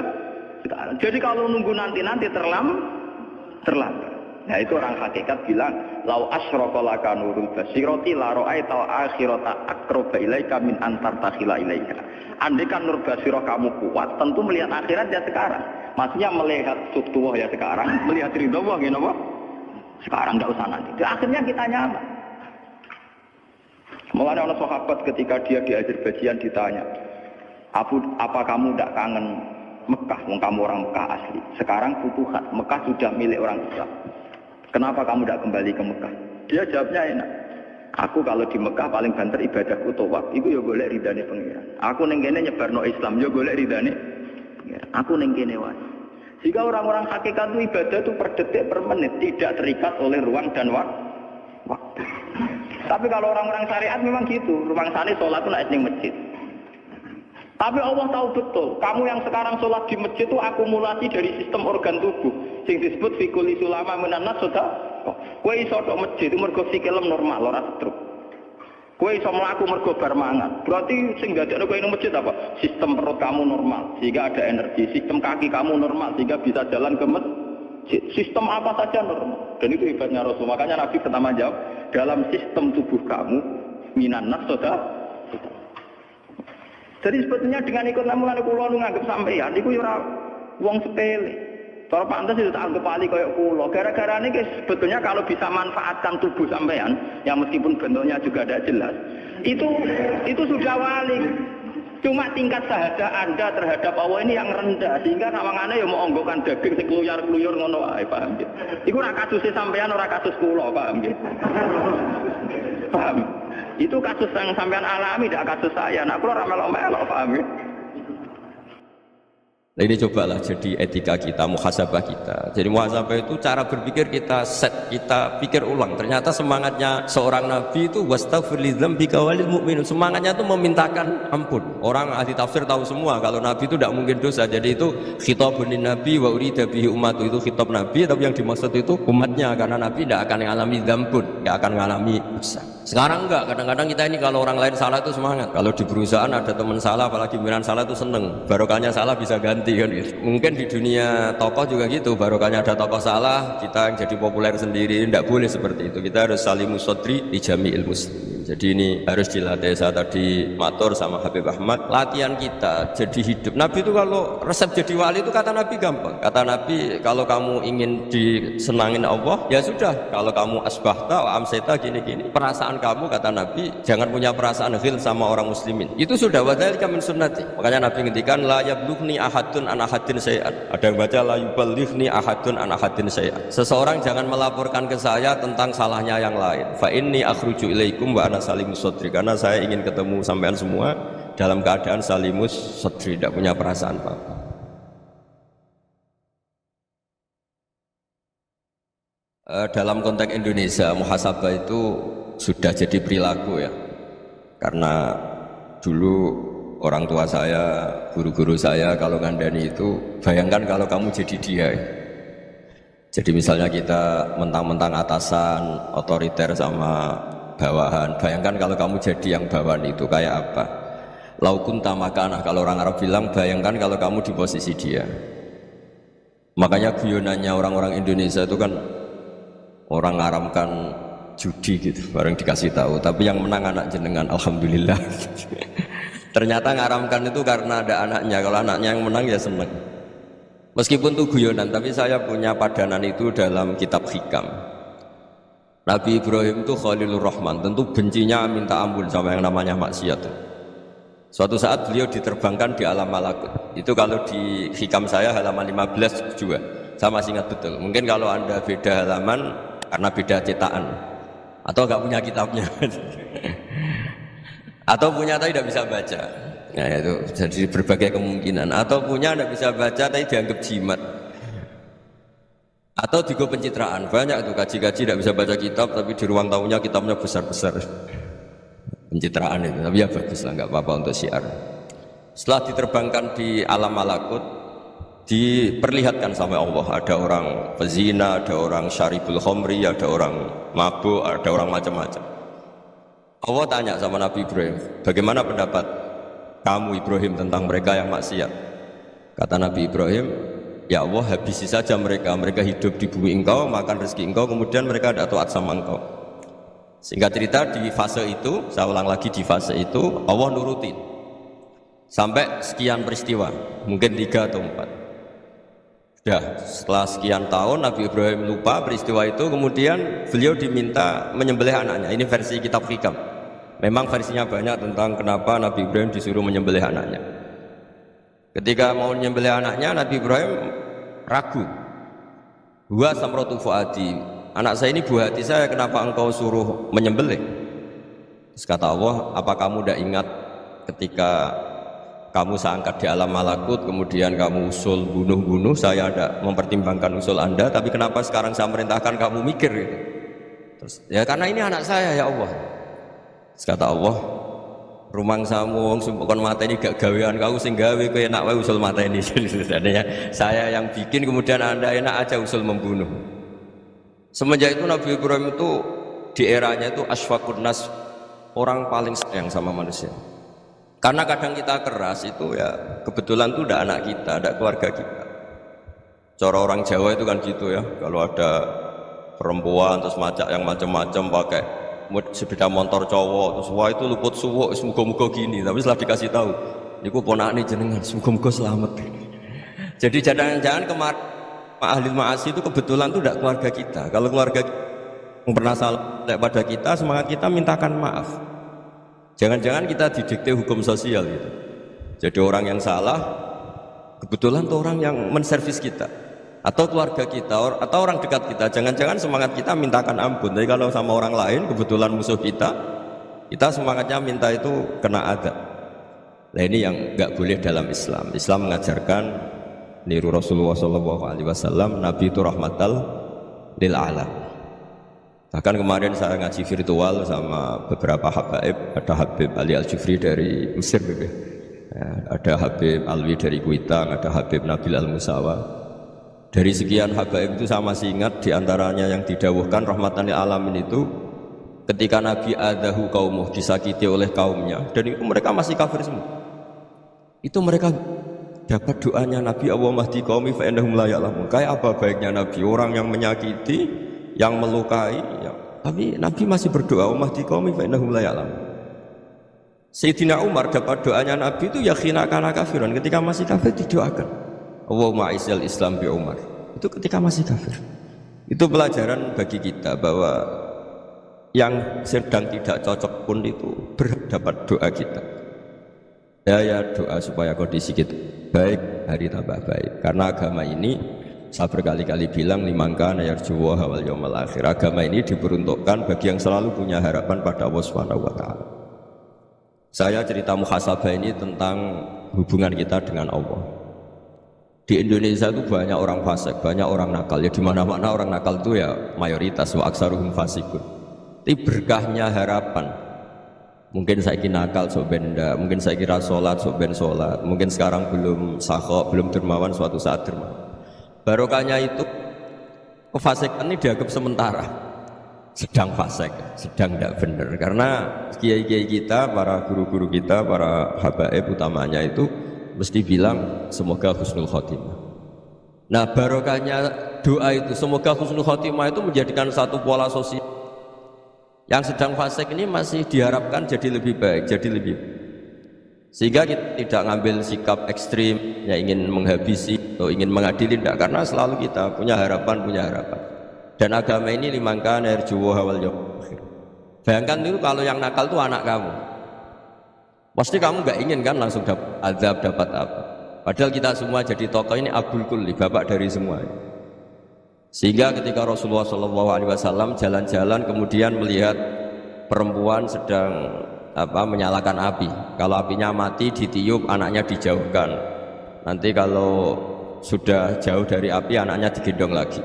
sekarang. Jadi kalau nunggu nanti terlambat. Nah itu orang hakikat bilang, lau asyraka laka nurul basirati la ra'aita akhirata aqraba ilaika min antar takhila ilaika. Andai kan nur basirah kamu kuat, tentu melihat akhirat ya sekarang. Maksudnya melihat sutuwah ya sekarang, melihat ridho Allah gini apa? Sekarang enggak usah nanti. Akhirnya kita nyaman. Mulanya orang sahabat ketika dia di Azerbaijan ditanya, apa kamu tidak kangen Mekah? Wong kamu orang Mekah asli. Sekarang futuhat, Mekah sudah milik orang Islam. Kenapa kamu tidak kembali ke Mekah? Dia jawabnya enak. Aku kalau di Mekah paling banter ibadahku tawaf. Iku yo golek ridane pengiran. Aku ning kene nyebarno Islam yo golek ridane pengiran. Aku ning kene wae. Jika orang-orang hakikat itu ibadah itu per detik per menit, tidak terikat oleh ruang dan waktu. Tapi kalau orang-orang syariat memang gitu, ruang sana sholat itu naik di masjid. Tapi Allah tahu betul, kamu yang sekarang sholat di masjid itu akumulasi dari sistem organ tubuh, yang disebut fikuli sulama menanas sudah. Kue iso dok masjid itu mergo sikilem normal, ora stroke. Kue iso melaku mergo bar mangan. Berarti sing dadekno kowe ning masjid apa? Sistem perut kamu normal, sehingga ada energi. Sistem kaki kamu normal, sehingga bisa jalan ke masjid. Sistem apa saja normal. Dan itu hebatnya Rasul. Makanya Nabi pertama jawab, dalam sistem tubuh kamu minan nafs sudah. Jadi sebetulnya dengan ikut namungan kula nganggep sampeyan iku ya ora wong sepele. Cara pantes itu tak anggap ahli kaya kula. Gara-gara ini sebetulnya kalau bisa manfaatkan tubuh sampeyan yang meskipun bentuknya juga tidak jelas, itu sudah wali. Cuma tingkat sahaja Anda terhadap Allah ini yang rendah sehingga sawangane ya mau onggokan daging sekluyur-kluyur ngono wae, paham nggih. Iku ora kasuse sampean ora kasus kula, paham nggih. Paham? Itu kasus yang sampean alami, tidak kasus saya. Nah, kula ora melok-melok, paham nggih. Nah, ini cobalah jadi etika kita, muhasabah kita. Jadi muhasabah itu cara berpikir kita set, kita pikir ulang. Ternyata semangatnya seorang nabi itu wastaghfir lidzambika walil mu'minun. Semangatnya itu memintakan ampun. Orang ahli tafsir tahu semua kalau nabi itu tidak mungkin dosa. Jadi itu khitabun nabi wa urida bihi ummatu, itu khitab nabi, tapi yang dimaksud itu umatnya karena nabi tidak akan mengalami dzambun, tidak akan mengalami dosa. Sekarang enggak, kadang-kadang kita ini kalau orang lain salah itu semangat. Kalau di perusahaan ada teman salah, apalagi pimpinan salah itu seneng. Barokahnya salah bisa ganti kan gitu. Mungkin di dunia tokoh juga gitu, barokahnya ada tokoh salah, kita yang jadi populer sendiri. Tidak boleh seperti itu. Kita harus salimus sodri di jami'il muslimin. Jadi ini harus dilatih. Saya tadi matur sama Habib Ahmad, latihan kita jadi hidup. Nabi itu kalau resep jadi wali itu kata Nabi gampang. Kata Nabi kalau kamu ingin disenangin Allah, ya sudah. Kalau kamu asbahta wa amseta gini-gini, perasaan kamu kata Nabi jangan punya perasaan ghil sama orang muslimin. Itu sudah wadzalika min sunnati. Makanya Nabi ngendikan la yablughni ahadun an ahadin syai'an. Ada yang baca la yuballighni ahadun an ahadin syai'an. Seseorang jangan melaporkan ke saya tentang salahnya yang lain. Fa inni akhruju ilaikum wa ana salimus sodri. Karena saya ingin ketemu sampean semua dalam keadaan salimus sodri, tidak punya perasaan apa-apa. Dalam konteks Indonesia, muhasabah itu sudah jadi perilaku ya. Karena dulu orang tua saya, guru-guru saya kalau ngandani itu, bayangkan kalau kamu jadi dia ya. Jadi misalnya kita mentang-mentang atasan, otoriter sama bawahan, bayangkan kalau kamu jadi yang bawahan itu kayak apa. Laukunta makanah, kalau orang Arab bilang, bayangkan kalau kamu di posisi dia. Makanya guyonannya orang-orang Indonesia itu kan orang ngaramkan judi gitu, bareng dikasih tahu, tapi yang menang anak jenengan, alhamdulillah. Ternyata ngaramkan itu karena ada anaknya, kalau anaknya yang menang ya seneng. Meskipun itu guyonan, tapi saya punya padanan itu dalam kitab Hikam. Nabi Ibrahim itu Khalilur Rahman, tentu bencinya minta ampun sama yang namanya maksiat. Suatu saat beliau diterbangkan di alam malakut. Itu kalau di Hikam saya halaman 15 juga. Saya masih ingat betul. Mungkin kalau Anda beda halaman karena beda cetakan atau nggak punya kitabnya. Atau punya tapi tidak bisa baca. Nah itu jadi berbagai kemungkinan. Atau punya tidak bisa baca tapi dianggap jimat. Atau digo pencitraan. Banyak itu kaji-kaji tidak bisa baca kitab tapi di ruang tamunya kitabnya besar-besar. Pencitraan itu. Tapi ya bagus lah, nggak apa-apa untuk syiar. Setelah diterbangkan di alam malakut, diperlihatkan sama Allah. Ada orang pezina, ada orang syaribul khomri, ada orang mabuk, ada orang macam-macam. Allah tanya sama Nabi Ibrahim, bagaimana pendapat kamu Ibrahim tentang mereka yang maksiat? Kata Nabi Ibrahim, ya Allah habisi saja mereka. Mereka hidup di bumi engkau, makan rezeki engkau, kemudian mereka tidak taat sama engkau. Singkat cerita di fase itu, saya ulang lagi di fase itu, Allah nurutin sampai sekian peristiwa, mungkin 3 atau 4. Sudah setelah sekian tahun Nabi Ibrahim lupa peristiwa itu, kemudian beliau diminta menyembelih anaknya. Ini versi kitab Hikam. Memang versinya banyak tentang kenapa Nabi Ibrahim disuruh menyembelih anaknya. Ketika mau menyembelih anaknya, Nabi Ibrahim ragu. Huwa samratu fuadi, anak saya ini buah hati saya, kenapa engkau suruh menyembelih? Terus kata Allah, apa kamu tidak ingat ketika kamu saya angkat di alam malakut, kemudian kamu usul bunuh-bunuh, saya ada mempertimbangkan usul Anda, tapi kenapa sekarang saya merintahkan kamu mikir gitu? Terus, ya karena ini anak saya ya Allah. Terus kata Allah, rumang samu wong sumpukon mata ini gak gawean kau sing gawe kowe enak wae usul mata ini. Sebenarnya saya yang bikin, kemudian Anda enak aja usul membunuh. Semenjak itu Nabi Ibrahim itu di eranya itu asfaqun nas, orang paling sayang sama manusia. Karena kadang kita keras itu ya kebetulan itu udah anak kita, ada keluarga kita. Cara orang Jawa itu kan gitu ya, kalau ada perempuan terus macak yang macam-macam pakai sepeda motor cowok, terus wah itu luput suwuk, semoga-moga gini. Tapi setelah dikasih tahu, niku ponakane jenengan, semoga-moga selamat. Jadi jangan-jangan kemarin ahli ma'asi itu kebetulan itu tidak keluarga kita. Kalau keluarga yang pernah salah pada kita, semangat kita mintakan maaf. Jangan-jangan kita didikte hukum sosial gitu. Jadi orang yang salah kebetulan itu orang yang menservis kita, atau keluarga kita, atau orang dekat kita. Jangan-jangan semangat kita mintakan ampun. Tapi kalau sama orang lain kebetulan musuh kita semangatnya minta itu kena adab. Nah ini yang nggak boleh dalam Islam. Islam mengajarkan niru Rasulullah SAW, Nabi itu rahmatal lil alam. Bahkan kemarin saya ngaji virtual sama beberapa habaib, ada Habib Ali Al-Jufri dari Mesir, ya, ada Habib Alwi dari Kuitang, ada Habib Nabil Al-Musawa. Dari sekian habaib itu saya masih ingat diantaranya yang didawuhkan rahmatan lil alamin itu ketika Nabi adahu kaumuh, disakiti oleh kaumnya, dan itu mereka masih kafir semua. Itu mereka dapat doanya Nabi, Allahumma hdi qaumi fa innahum la ya'lamun. Kayak apa baiknya Nabi, orang yang menyakiti, yang melukai, ya. Tapi Nabi masih berdoa, Allahumma hdi qaumi fa innahum la ya'lamun. Sayyidina Umar dapat doanya Nabi itu ya khina kana kafiran, ketika masih kafir didoakan. Allahumma a'izzal Islam bi Umar. Itu ketika masih kafir. Itu pelajaran bagi kita bahwa yang sedang tidak cocok pun itu berdapat doa kita. Ya doa supaya kondisi kita baik, hari tambah baik. Karena agama ini saya berkali-kali bilang limangka nayarjuwa wal yaumil akhir. Agama ini diperuntukkan bagi yang selalu punya harapan pada Allah Subhanahu wa taala. Saya cerita muhasabah ini tentang hubungan kita dengan Allah. Di Indonesia itu banyak orang fasik, banyak orang nakal. Ya di mana-mana orang nakal itu ya mayoritas, wa aksaruhum fasikun. Tapi berkahnya harapan. Mungkin saya kira nakal sok benda, mungkin saya kira sholat sok ben sholat, mungkin sekarang belum sakhok, belum dermawan, suatu saat dermawan. Barokahnya itu kefasikan ini dianggap sementara, sedang fasik, sedang tidak benar. Karena kiai-kiai kita, para guru-guru kita, para habaib utamanya itu mesti bilang semoga husnul khotimah. Nah barokahnya doa itu semoga husnul khotimah itu menjadikan satu pola sosial. Yang sedang fasik ini masih diharapkan jadi lebih baik, jadi lebih, sehingga kita tidak ngambil sikap ekstrim yang ingin menghabisi atau ingin mengadili, tidak, karena selalu kita punya harapan. Dan agama ini limangkan erjuwo hawal yawm akhir. Bayangkan dulu kalau yang nakal itu anak kamu, pasti kamu nggak ingin kan langsung dapat azab, dapat apa. Padahal kita semua jadi tokoh ini abul kulli, bapak dari semua. Sehingga ketika Rasulullah SAW jalan-jalan kemudian melihat perempuan sedang menyalakan api, kalau apinya mati ditiup, anaknya dijauhkan. Nanti kalau sudah jauh dari api, anaknya digendong lagi.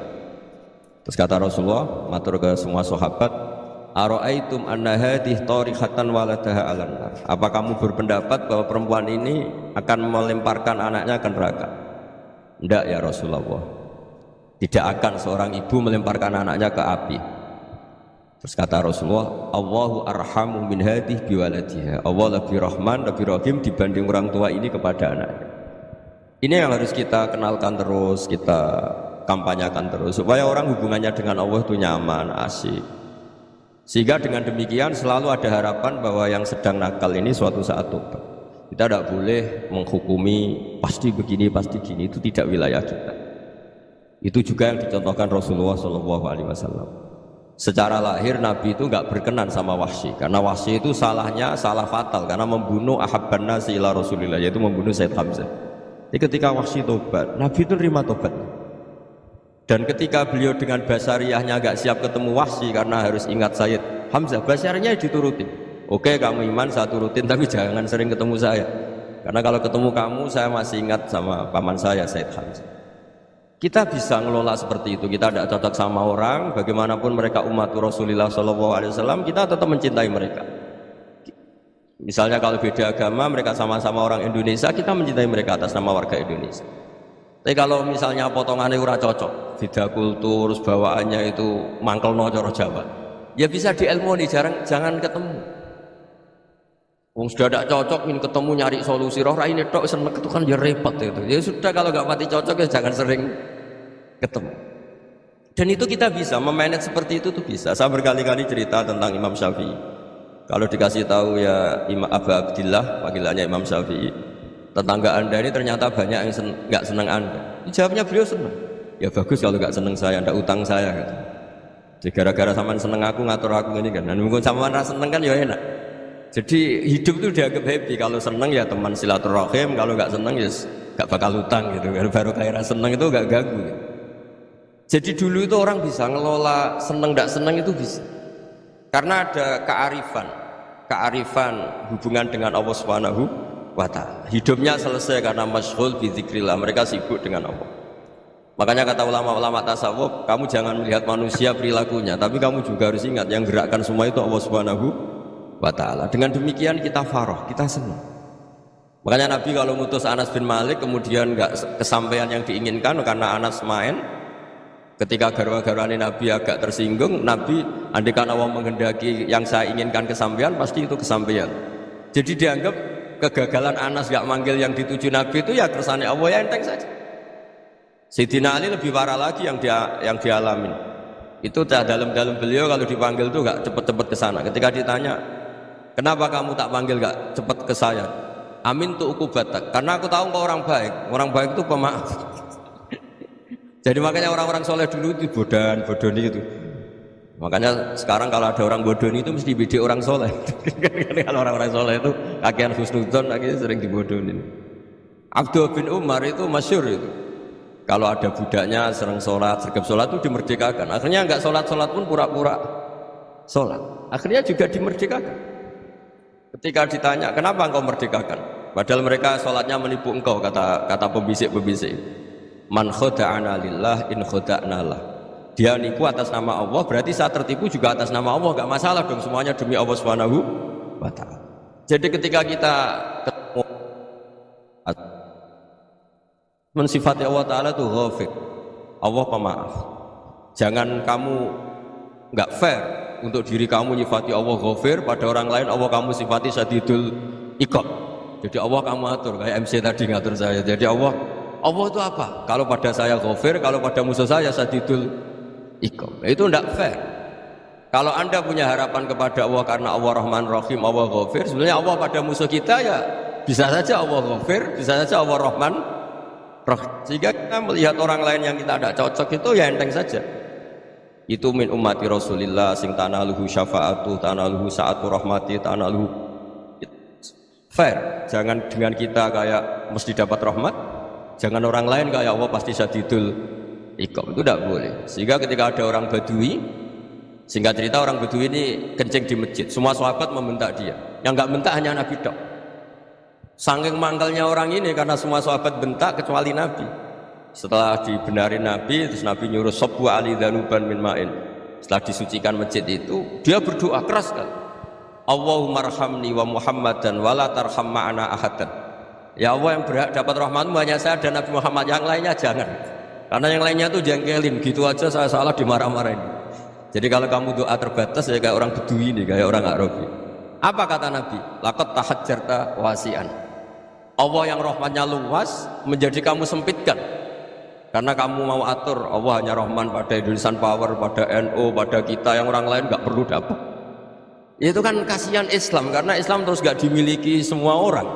Terus kata Rasulullah, matur ke semua sahabat, ara'aitum anna hadhihi tarihatan waladaha 'alan nar. Apa kamu berpendapat bahwa perempuan ini akan melemparkan anaknya ke neraka? Tidak ya Rasulullah. Tidak akan seorang ibu melemparkan anaknya ke api. Terus kata Rasulullah, Allahu arhamu min hadhihi biwaladiha. Allah lebih rahman, lebih rahim dibanding orang tua ini kepada anaknya. Ini yang harus kita kenalkan terus, kita kampanyakan terus, supaya orang hubungannya dengan Allah itu nyaman, asik. Sehingga dengan demikian selalu ada harapan bahwa yang sedang nakal ini suatu saat tobat. Kita tidak boleh menghukumi pasti begini, pasti gini, itu tidak wilayah kita. Itu juga yang dicontohkan Rasulullah SAW. Secara lahir Nabi itu nggak berkenan sama Wahsy, karena Wahsy itu salahnya salah fatal, karena membunuh ahabban nasi ila Rasulillah, yaitu membunuh Sayyid Hamzah. Jadi ketika Wahsy tobat, Nabi itu nerima tobat. Dan ketika beliau dengan basariyahnya agak siap ketemu Wahsy karena harus ingat Sayyid Hamzah, basariyahnya diturutin. Oke, kamu iman, saya turutin, tapi jangan sering ketemu saya. Karena kalau ketemu kamu, saya masih ingat sama paman saya, Sayyid Hamzah. Kita bisa ngelola seperti itu. Kita tidak cocok sama orang, bagaimanapun mereka umat Rasulullah SAW, kita tetap mencintai mereka. Misalnya kalau beda agama, mereka sama-sama orang Indonesia, kita mencintai mereka atas nama warga Indonesia. Tapi kalau misalnya potongannya ora cocok, beda kultur, bawaannya itu mangkelno cara Jawa, ya bisa diilmoni, jangan ketemu. Wong sudah tidak cocok, ingin ketemu nyari solusi, roh ini tok seneng itu kan ya repot itu. Ya sudah, kalau nggak mati cocok ya jangan sering ketemu. Dan itu kita bisa memanage seperti itu tuh bisa. Saya berkali-kali cerita tentang Imam Syafi'i. Kalau dikasih tahu ya Imam Abu Abdillah, panggilannya Imam Syafi'i, tetangga anda ini ternyata banyak yang nggak senang anda. Jawabnya beliau senang. Ya bagus kalau nggak senang saya, ndak utang saya. Gitu. Jadi gara-gara sampean seneng aku, ngatur aku ini kan. Dan mungkin sampean rasa seneng kan ya enak. Jadi hidup itu dianggap happy. Kalau seneng ya teman silaturahim, kalau nggak seneng ya nggak bakal utang gitu. Baru kayak seneng itu nggak ganggu. Gitu. Jadi dulu itu orang bisa ngelola seneng ndak seneng itu bisa. Karena ada kearifan hubungan dengan Allah Subhanahu wa ta'ala. Hidupnya selesai karena masyghul bi dzikrillah, mereka sibuk dengan Allah. Makanya kata ulama-ulama tasawuf, kamu jangan melihat manusia perilakunya, tapi kamu juga harus ingat yang gerakkan semua itu Allah Subhanahu wa ta'ala. Dengan demikian kita farah, kita senang. Makanya Nabi kalau ngutus Anas bin Malik kemudian nggak kesampaian yang diinginkan karena Anas main, ketika garwa-garwani Nabi agak tersinggung, Nabi andaikan Allah menghendaki yang saya inginkan kesampaian, pasti itu kesampaian. Jadi dianggap kegagalan Anas gak manggil yang dituju Nabi itu ya kersane Allah, ya enteng saja. Sayyidina Ali lebih parah lagi yang dialami. Itu dalam beliau kalau dipanggil itu gak cepet-cepet ke sana. Ketika ditanya, kenapa kamu tak panggil gak cepet ke saya? Amin tu ukubatak, karena aku tahu kau orang baik itu pemaaf. Jadi makanya orang-orang soleh dulu itu bodoni itu. Makanya sekarang kalau ada orang bodoni itu mesti beda orang soleh. Kalau orang-orang soleh itu kakean husnudzon akhirnya sering dibodonin. Abdullah bin Umar itu masyhur itu. Kalau ada budaknya sering sholat, sergap sholat itu dimerdekakan. Akhirnya nggak sholat pun pura-pura sholat. Akhirnya juga dimerdekakan. Ketika ditanya, kenapa engkau merdekakan? Padahal mereka sholatnya menipu engkau, kata pembisik-pembisik. Man khoda'ana lillah in khoda'na lah. Dia nipu atas nama Allah, berarti saat tertipu juga atas nama Allah, gak masalah dong, semuanya demi Allah Subhanahu wa ta'ala. Jadi ketika kita ketemu mensifati Allah Ta'ala itu ghafir, Allah pemaaf. Jangan kamu gak fair untuk diri kamu nyifati Allah ghafir, pada orang lain Allah kamu sifati syadidul iqab. Jadi Allah kamu atur, kayak MC tadi ngatur saya. Jadi Allah itu apa? Kalau pada saya ghafir, kalau pada musuh saya syadidul iqab. Itu tidak fair. Kalau anda punya harapan kepada Allah karena Allah Rahman Rahim, Allah ghafir, sebenarnya Allah pada musuh kita ya bisa saja Allah ghafir, bisa saja Allah Rahman Sehingga kita melihat orang lain yang kita tidak cocok itu ya enteng saja. Itu min ummati Rasulillah sing tanaluhu syafa'atu, tanaluhu sa'atu rahmati, tanaluhu fair. Jangan dengan kita kayak mesti dapat rahmat, jangan orang lain kayak Allah pasti syadidul iqab. Itu tidak boleh. Sehingga ketika ada orang Badui, singkat cerita orang Badui ini kencing di masjid, semua sahabat membentak dia. Yang nggak bentak hanya Nabi dok. Saking mangkalnya orang ini karena semua sahabat bentak kecuali Nabi. Setelah dibenarin Nabi, terus Nabi nyuruh sabbu ali dhanuban min ma'in. Setelah disucikan masjid itu, dia berdoa keras sekali. Allahumma arhamni wa Muhammadan wa la tarham ma'ana ahadan. Ya Allah, yang berhak dapat rahmatmu hanya saya dan Nabi Muhammad, yang lainnya jangan. Karena yang lainnya tuh jengkelin, gitu aja saya salah dimarah-marahin. Jadi kalau kamu doa terbatas ya kayak orang Bedui ini, kayak orang Arabi. Apa kata Nabi? Laqad tahajjarta wasi'an. Allah yang rahmatnya luas menjadi kamu sempitkan. Karena kamu mau atur Allah hanya rahman pada Indonesian Power, pada NU, pada kita, yang orang lain nggak perlu dapat. Itu kan kasihan Islam, karena Islam terus nggak dimiliki semua orang.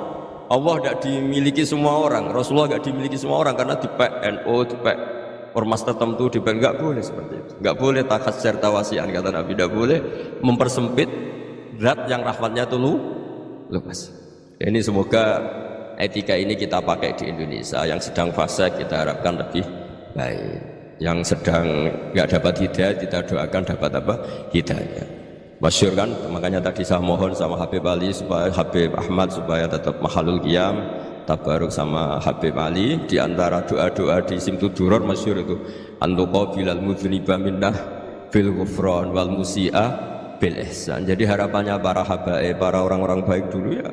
Allah nggak dimiliki semua orang, Rasulullah nggak dimiliki semua orang, karena dipek NU, dipek ormas tertentu, dipek nggak boleh seperti itu. Nggak boleh takhasyar tawasian, kata Nabi, nggak boleh mempersempit zat yang rahmatnya itu luas. Ini semoga etika ini kita pakai di Indonesia. Yang sedang fase kita harapkan lebih baik, yang sedang nggak dapat hidayah kita doakan dapat apa? Hidayah. Masyhur kan, makanya tadi saya mohon sama Habib Ali supaya Habib Ahmad supaya tetap mahalul qiyam tabaruk sama Habib Ali. Di antara doa-doa di Simtud Duror masyhur itu antuqabilal mudhniba minnah bil ghufran wal musi'a bil ihsan. Jadi harapannya para habaib, para orang-orang baik dulu ya,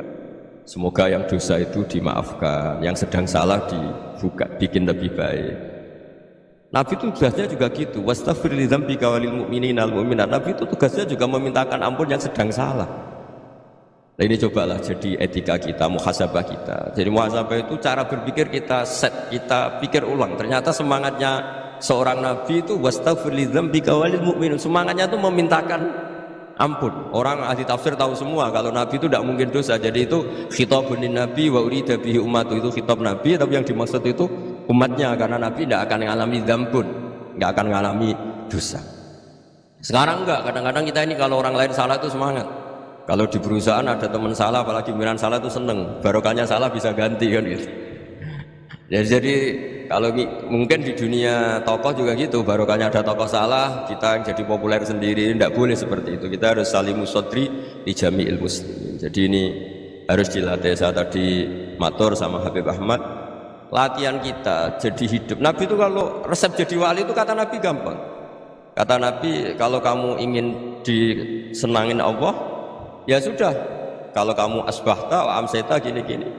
semoga yang dosa itu dimaafkan, yang sedang salah dibuka, bikin lebih baik. Nabi itu tugasnya juga gitu. Wastaghfir li dzambika walil mu'minina wal mu'minat. Nabi itu tugasnya juga memintakan ampun yang sedang salah. Nah ini cobalah jadi etika kita, muhasabah kita. Jadi muhasabah itu cara berpikir kita set, kita pikir ulang. Ternyata semangatnya seorang nabi itu wastaghfir li dzambika walil mu'minun. Semangatnya itu memintakan ampun. Orang ahli tafsir tahu semua kalau Nabi itu tidak mungkin dosa. Jadi itu khitabun Nabi wa urida bihi ummatu, itu khitab Nabi, tapi yang dimaksud itu umatnya, karena Nabi tidak akan mengalami dzambun, tidak akan mengalami dosa. Sekarang enggak, kadang-kadang kita ini kalau orang lain salah itu semangat. Kalau di perusahaan ada teman salah, apalagi pimpinan salah itu seneng, barokahnya salah bisa ganti kan gitu. Jadi kalau mungkin di dunia tokoh juga gitu, barokahnya ada tokoh salah, kita yang jadi populer sendiri, tidak boleh seperti itu. Kita harus salimus sodri di jami'il muslimin. Jadi ini harus dilatih. Saya tadi matur sama Habib Ahmad, latihan kita jadi hidup. Nabi itu kalau resep jadi wali itu kata Nabi gampang. Kata Nabi, kalau kamu ingin disenangin Allah, ya sudah. Kalau kamu asbahta wa amsayta gini-gini,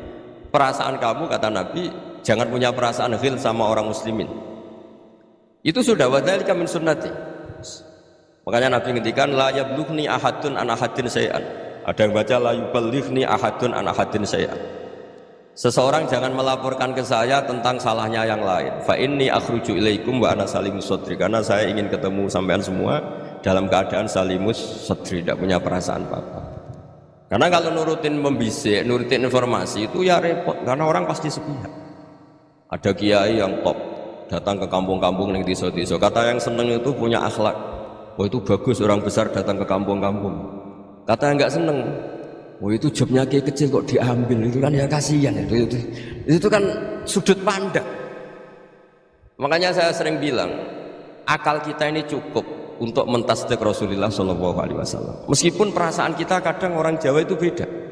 perasaan kamu, kata Nabi, jangan punya perasaan ghil sama orang muslimin. Itu sudah wadzalika min sunnati. Makanya Nabi ngendikan la yablughni ahadun an ahadin syai'an. Ada yang baca la yuballighni ahadun an ahadin syai'an. Seseorang jangan melaporkan ke saya tentang salahnya yang lain. Fa inni akhruju ilaikum wa ana salimus sadri. Karena saya ingin ketemu sampean semua dalam keadaan salimus sadri, tidak punya perasaan apa-apa. Karena kalau nurutin membisik, nurutin informasi itu ya repot, karena orang pasti sepihak. Ada kiai yang top datang ke kampung-kampung yang desa-desa. Kata yang seneng itu punya akhlak. Oh itu bagus orang besar datang ke kampung-kampung. Kata yang nggak seneng, oh itu jobnya kiai kecil kok diambil, itu kan ya kasihan. Itu kan sudut pandang. Makanya saya sering bilang, akal kita ini cukup untuk mentasdik Rasulullah SAW. Meskipun perasaan kita kadang orang Jawa itu beda.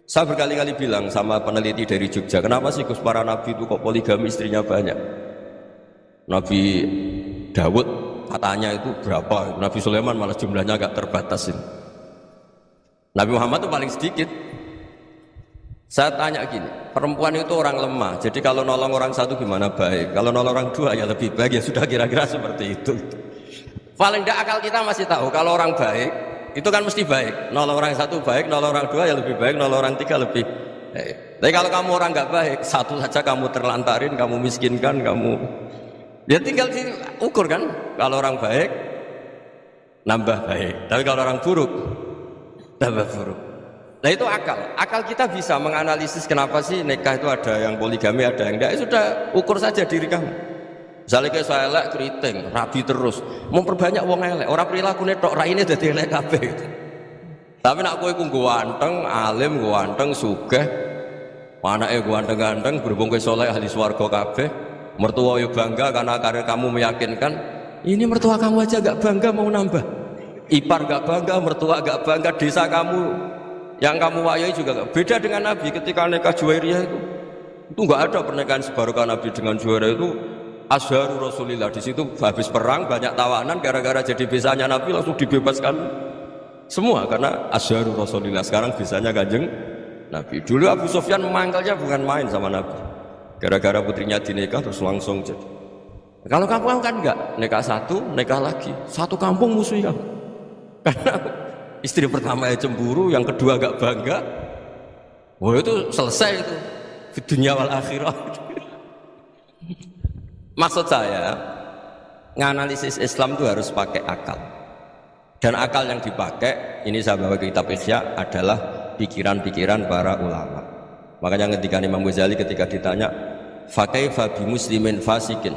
Saya berkali-kali bilang sama peneliti dari Jogja, kenapa sih Gus para nabi itu kok poligami istrinya banyak? Nabi Dawud katanya itu berapa? Nabi Sulaiman malah jumlahnya agak terbatas ini. Nabi Muhammad itu paling sedikit. Saya tanya gini, perempuan itu orang lemah, jadi kalau nolong orang satu gimana baik, kalau nolong orang dua ya lebih baik, ya sudah kira-kira seperti itu. Paling tidak akal kita masih tahu kalau orang baik itu kan mesti baik, nolong orang satu baik, nolong orang dua ya lebih baik, nolong orang tiga lebih baik. Tapi kalau kamu orang nggak baik, satu saja kamu terlantarin, kamu miskinkan, kamu ya tinggal diukur kan. Kalau orang baik nambah baik, tapi kalau orang buruk tambah buruk. Nah itu akal kita bisa menganalisis kenapa sih nikah itu ada yang poligami, ada yang enggak. Sudah ukur saja diri kamu. Misalnya kayak saya elek keriting, rabi terus, memperbanyak wong elek, orang perilaku tok raine dadi elek kabeh. Tapi nak kowe ku ganteng, alim, ganteng, sugih, anake ganteng-ganteng, berhubung kowe saleh ahli swarga kabeh, mertua yo bangga karena karir kamu meyakinkan. Ini mertua kamu aja gak bangga mau nambah. Ipar gak bangga, mertua gak bangga, desa kamu yang kamu wayai juga gak. Beda dengan Nabi ketika nikah Juwairiyah itu gak ada pernikahan sebarokah Nabi dengan Juwairiyah itu Azharu Rasulillah. Di situ habis perang banyak tawanan gara-gara jadi besanya Nabi langsung dibebaskan semua karena Azharu Rasulillah. Sekarang besanya Kanjeng Nabi. Dulu Abu Sufyan memanggilnya bukan main sama Nabi. Gara-gara putrinya dinikah terus langsung jadi. Kalau kamu kan enggak, nikah satu, nikah lagi, satu kampung musuh kamu. Karena istri pertama ya cemburu, yang kedua agak bangga. Wah itu selesai itu di dunia wal akhirah. Maksud saya nganalisis Islam itu harus pakai akal. Dan akal yang dipakai ini saya bawa ke kitab Ihya adalah pikiran-pikiran para ulama. Makanya ketika Imam Ghazali ketika ditanya fakaifa bi muslimin fasikin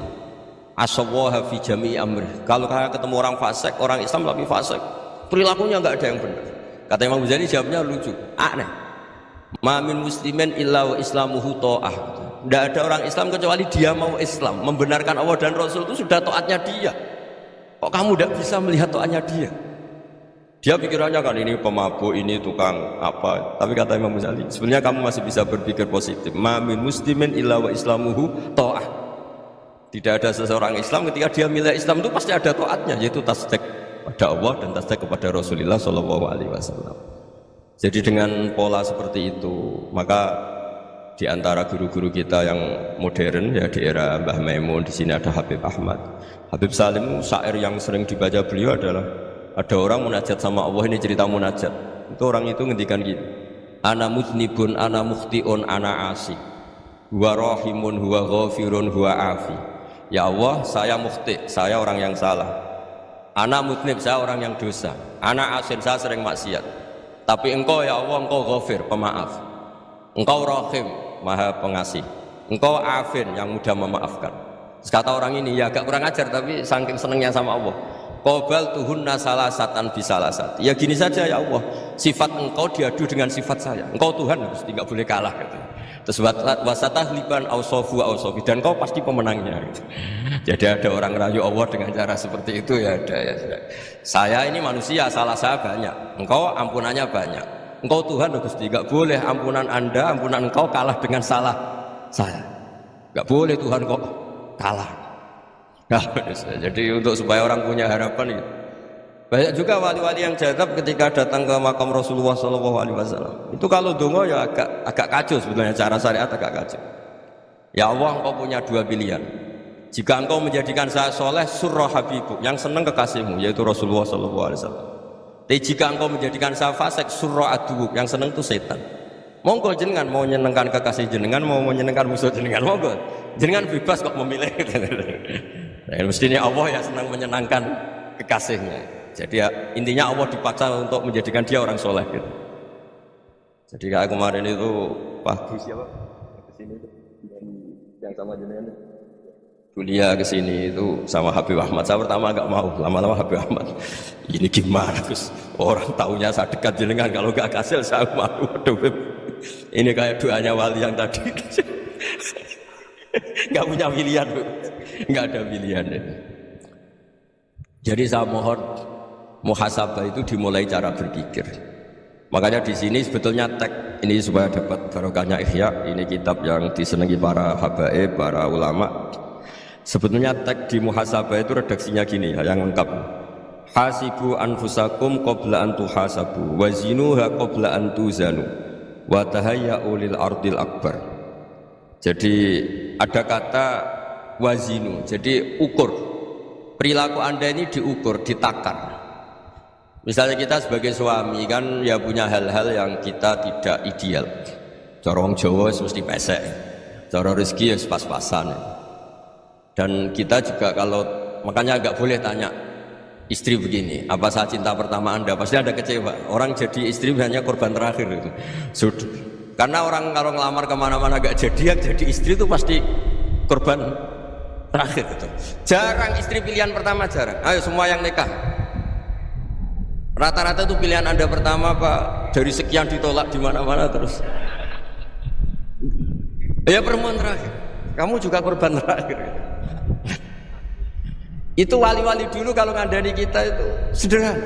asawaha fi jami'i amri. Kalau kalian ketemu orang fasik, orang Islam tapi fasik, perilakunya enggak ada yang benar. Kata Imam Ghazali jawabnya lucu, aneh. Ma min muslimin illa wa islamuhu ta'ah. Tidak ada orang Islam kecuali dia mau Islam, membenarkan Allah dan Rasul itu sudah taatnya dia. Kok kamu tidak bisa melihat taatnya dia? Dia pikirannya kan ini pemabuk, ini tukang apa. Tapi kata Imam Ghazali, sebenarnya kamu masih bisa berpikir positif. Ma min muslimin illa wa islamuhu ta'ah. Tidak ada seseorang Islam ketika dia milih Islam itu pasti ada taatnya, yaitu tasdik pada Allah dan tasdik kepada Rasulullah SAW. Jadi dengan pola seperti itu, maka di antara guru-guru kita yang modern ya di era Mbah Maimun, di sini ada Habib Ahmad, Habib Salim, syair yang sering dibaca beliau adalah ada orang munajat sama Allah. Ini cerita munajat. Itu orang itu ngendikan gini, ana muznibun, ana mukhtiun, ana asi, huwa rahimun, huwa ghafirun, huwa afi. Ya Allah, saya mukhti, saya orang yang salah. Ana mudnib, saya orang yang dosa. Ana asin, saya sering maksiat. Tapi engkau ya Allah, engkau ghafir, pemaaf. Engkau rahim, maha pengasih. Engkau afin, yang mudah memaafkan. Terus kata orang ini, ya agak kurang ajar tapi saking senengnya sama Allah. Qobal tuhunna salasatan bisalasat. Ya gini saja ya Allah, sifat engkau diadu dengan sifat saya. Engkau Tuhan, Gusti, enggak boleh kalah gitu. Terus wasatah liban ausofu ausofi, dan kau pasti pemenangnya gitu. Jadi ada orang rayu Allah dengan cara seperti itu ya ada ya. Saya ini manusia, salah saya banyak. Engkau ampunannya banyak. Engkau Tuhan, Gusti, enggak boleh ampunan Anda, ampunan engkau kalah dengan salah saya. Enggak boleh Tuhan kok kalah. Nah, jadi untuk supaya orang punya harapan gitu. Banyak juga wali-wali yang jadab ketika datang ke makam Rasulullah SAW. Itu kalau dongo ya agak kacau sebetulnya, cara syariat agak kacau. Ya Allah, engkau punya dua pilihan. Jika engkau menjadikan saya soleh, surah habibuk, yang senang kekasihmu, yaitu Rasulullah SAW. Tapi jika engkau menjadikan saya fasik, surah adubuk, yang senang itu setan. Monggo jenengan mau menyenangkan kekasih jenengan, mau menyenangkan musuh jenengan, monggo. Jenengan bebas kok memilih. Nah, mestinya Allah ya senang menyenangkan kekasihnya. Jadi ya, intinya Allah dipaksa untuk menjadikan dia orang soleh gitu. Jadi kayak kemarin itu Pak Gus siapa? Kesini itu yang sama jenengan. Kuliah kesini itu sama Habib Ahmad. Saya pertama agak mau, lama-lama Habib Ahmad. Ini gimana Gus? Orang taunya saya dekat jenengan, kalau nggak kasih saya malu. Waduh, ini kayak doanya wali yang tadi. Nggak punya pilihan, nggak ada pilihan. Jadi saya mohon muhasabah itu dimulai cara berpikir. Makanya di sini sebetulnya teks ini supaya dapat barokahnya Ihya, ini kitab yang disenangi para habaib, para ulama. Sebetulnya teks di muhasabah itu redaksinya gini ya, yang lengkap. Hasibu anfusakum qabla an tuhasabu wa zinuha qabla an tuzanu wa tahayya'u lil ardil akbar. Jadi ada kata wazinu, jadi ukur. Perilaku Anda ini diukur, ditakar. Misalnya kita sebagai suami kan ya punya hal-hal yang kita tidak ideal. Cara wong Jawa mesti pesek, cara rezeki ya pas-pasan. Dan kita juga kalau makanya agak boleh tanya, istri begini, apa saat cinta pertama Anda pasti ada kecewa. Orang jadi istri hanya korban terakhir itu. Sudah. Karena orang kalau ngelamar kemana-mana gak jadi, yang jadi istri itu pasti korban terakhir itu. Jarang istri pilihan pertama, jarang. Ayo semua yang nikah. Rata-rata itu pilihan Anda pertama Pak, dari sekian ditolak di mana-mana terus. Ya perempuan terakhir. Kamu juga korban terakhir. Itu wali-wali dulu kalau ngandani kita itu sederhana.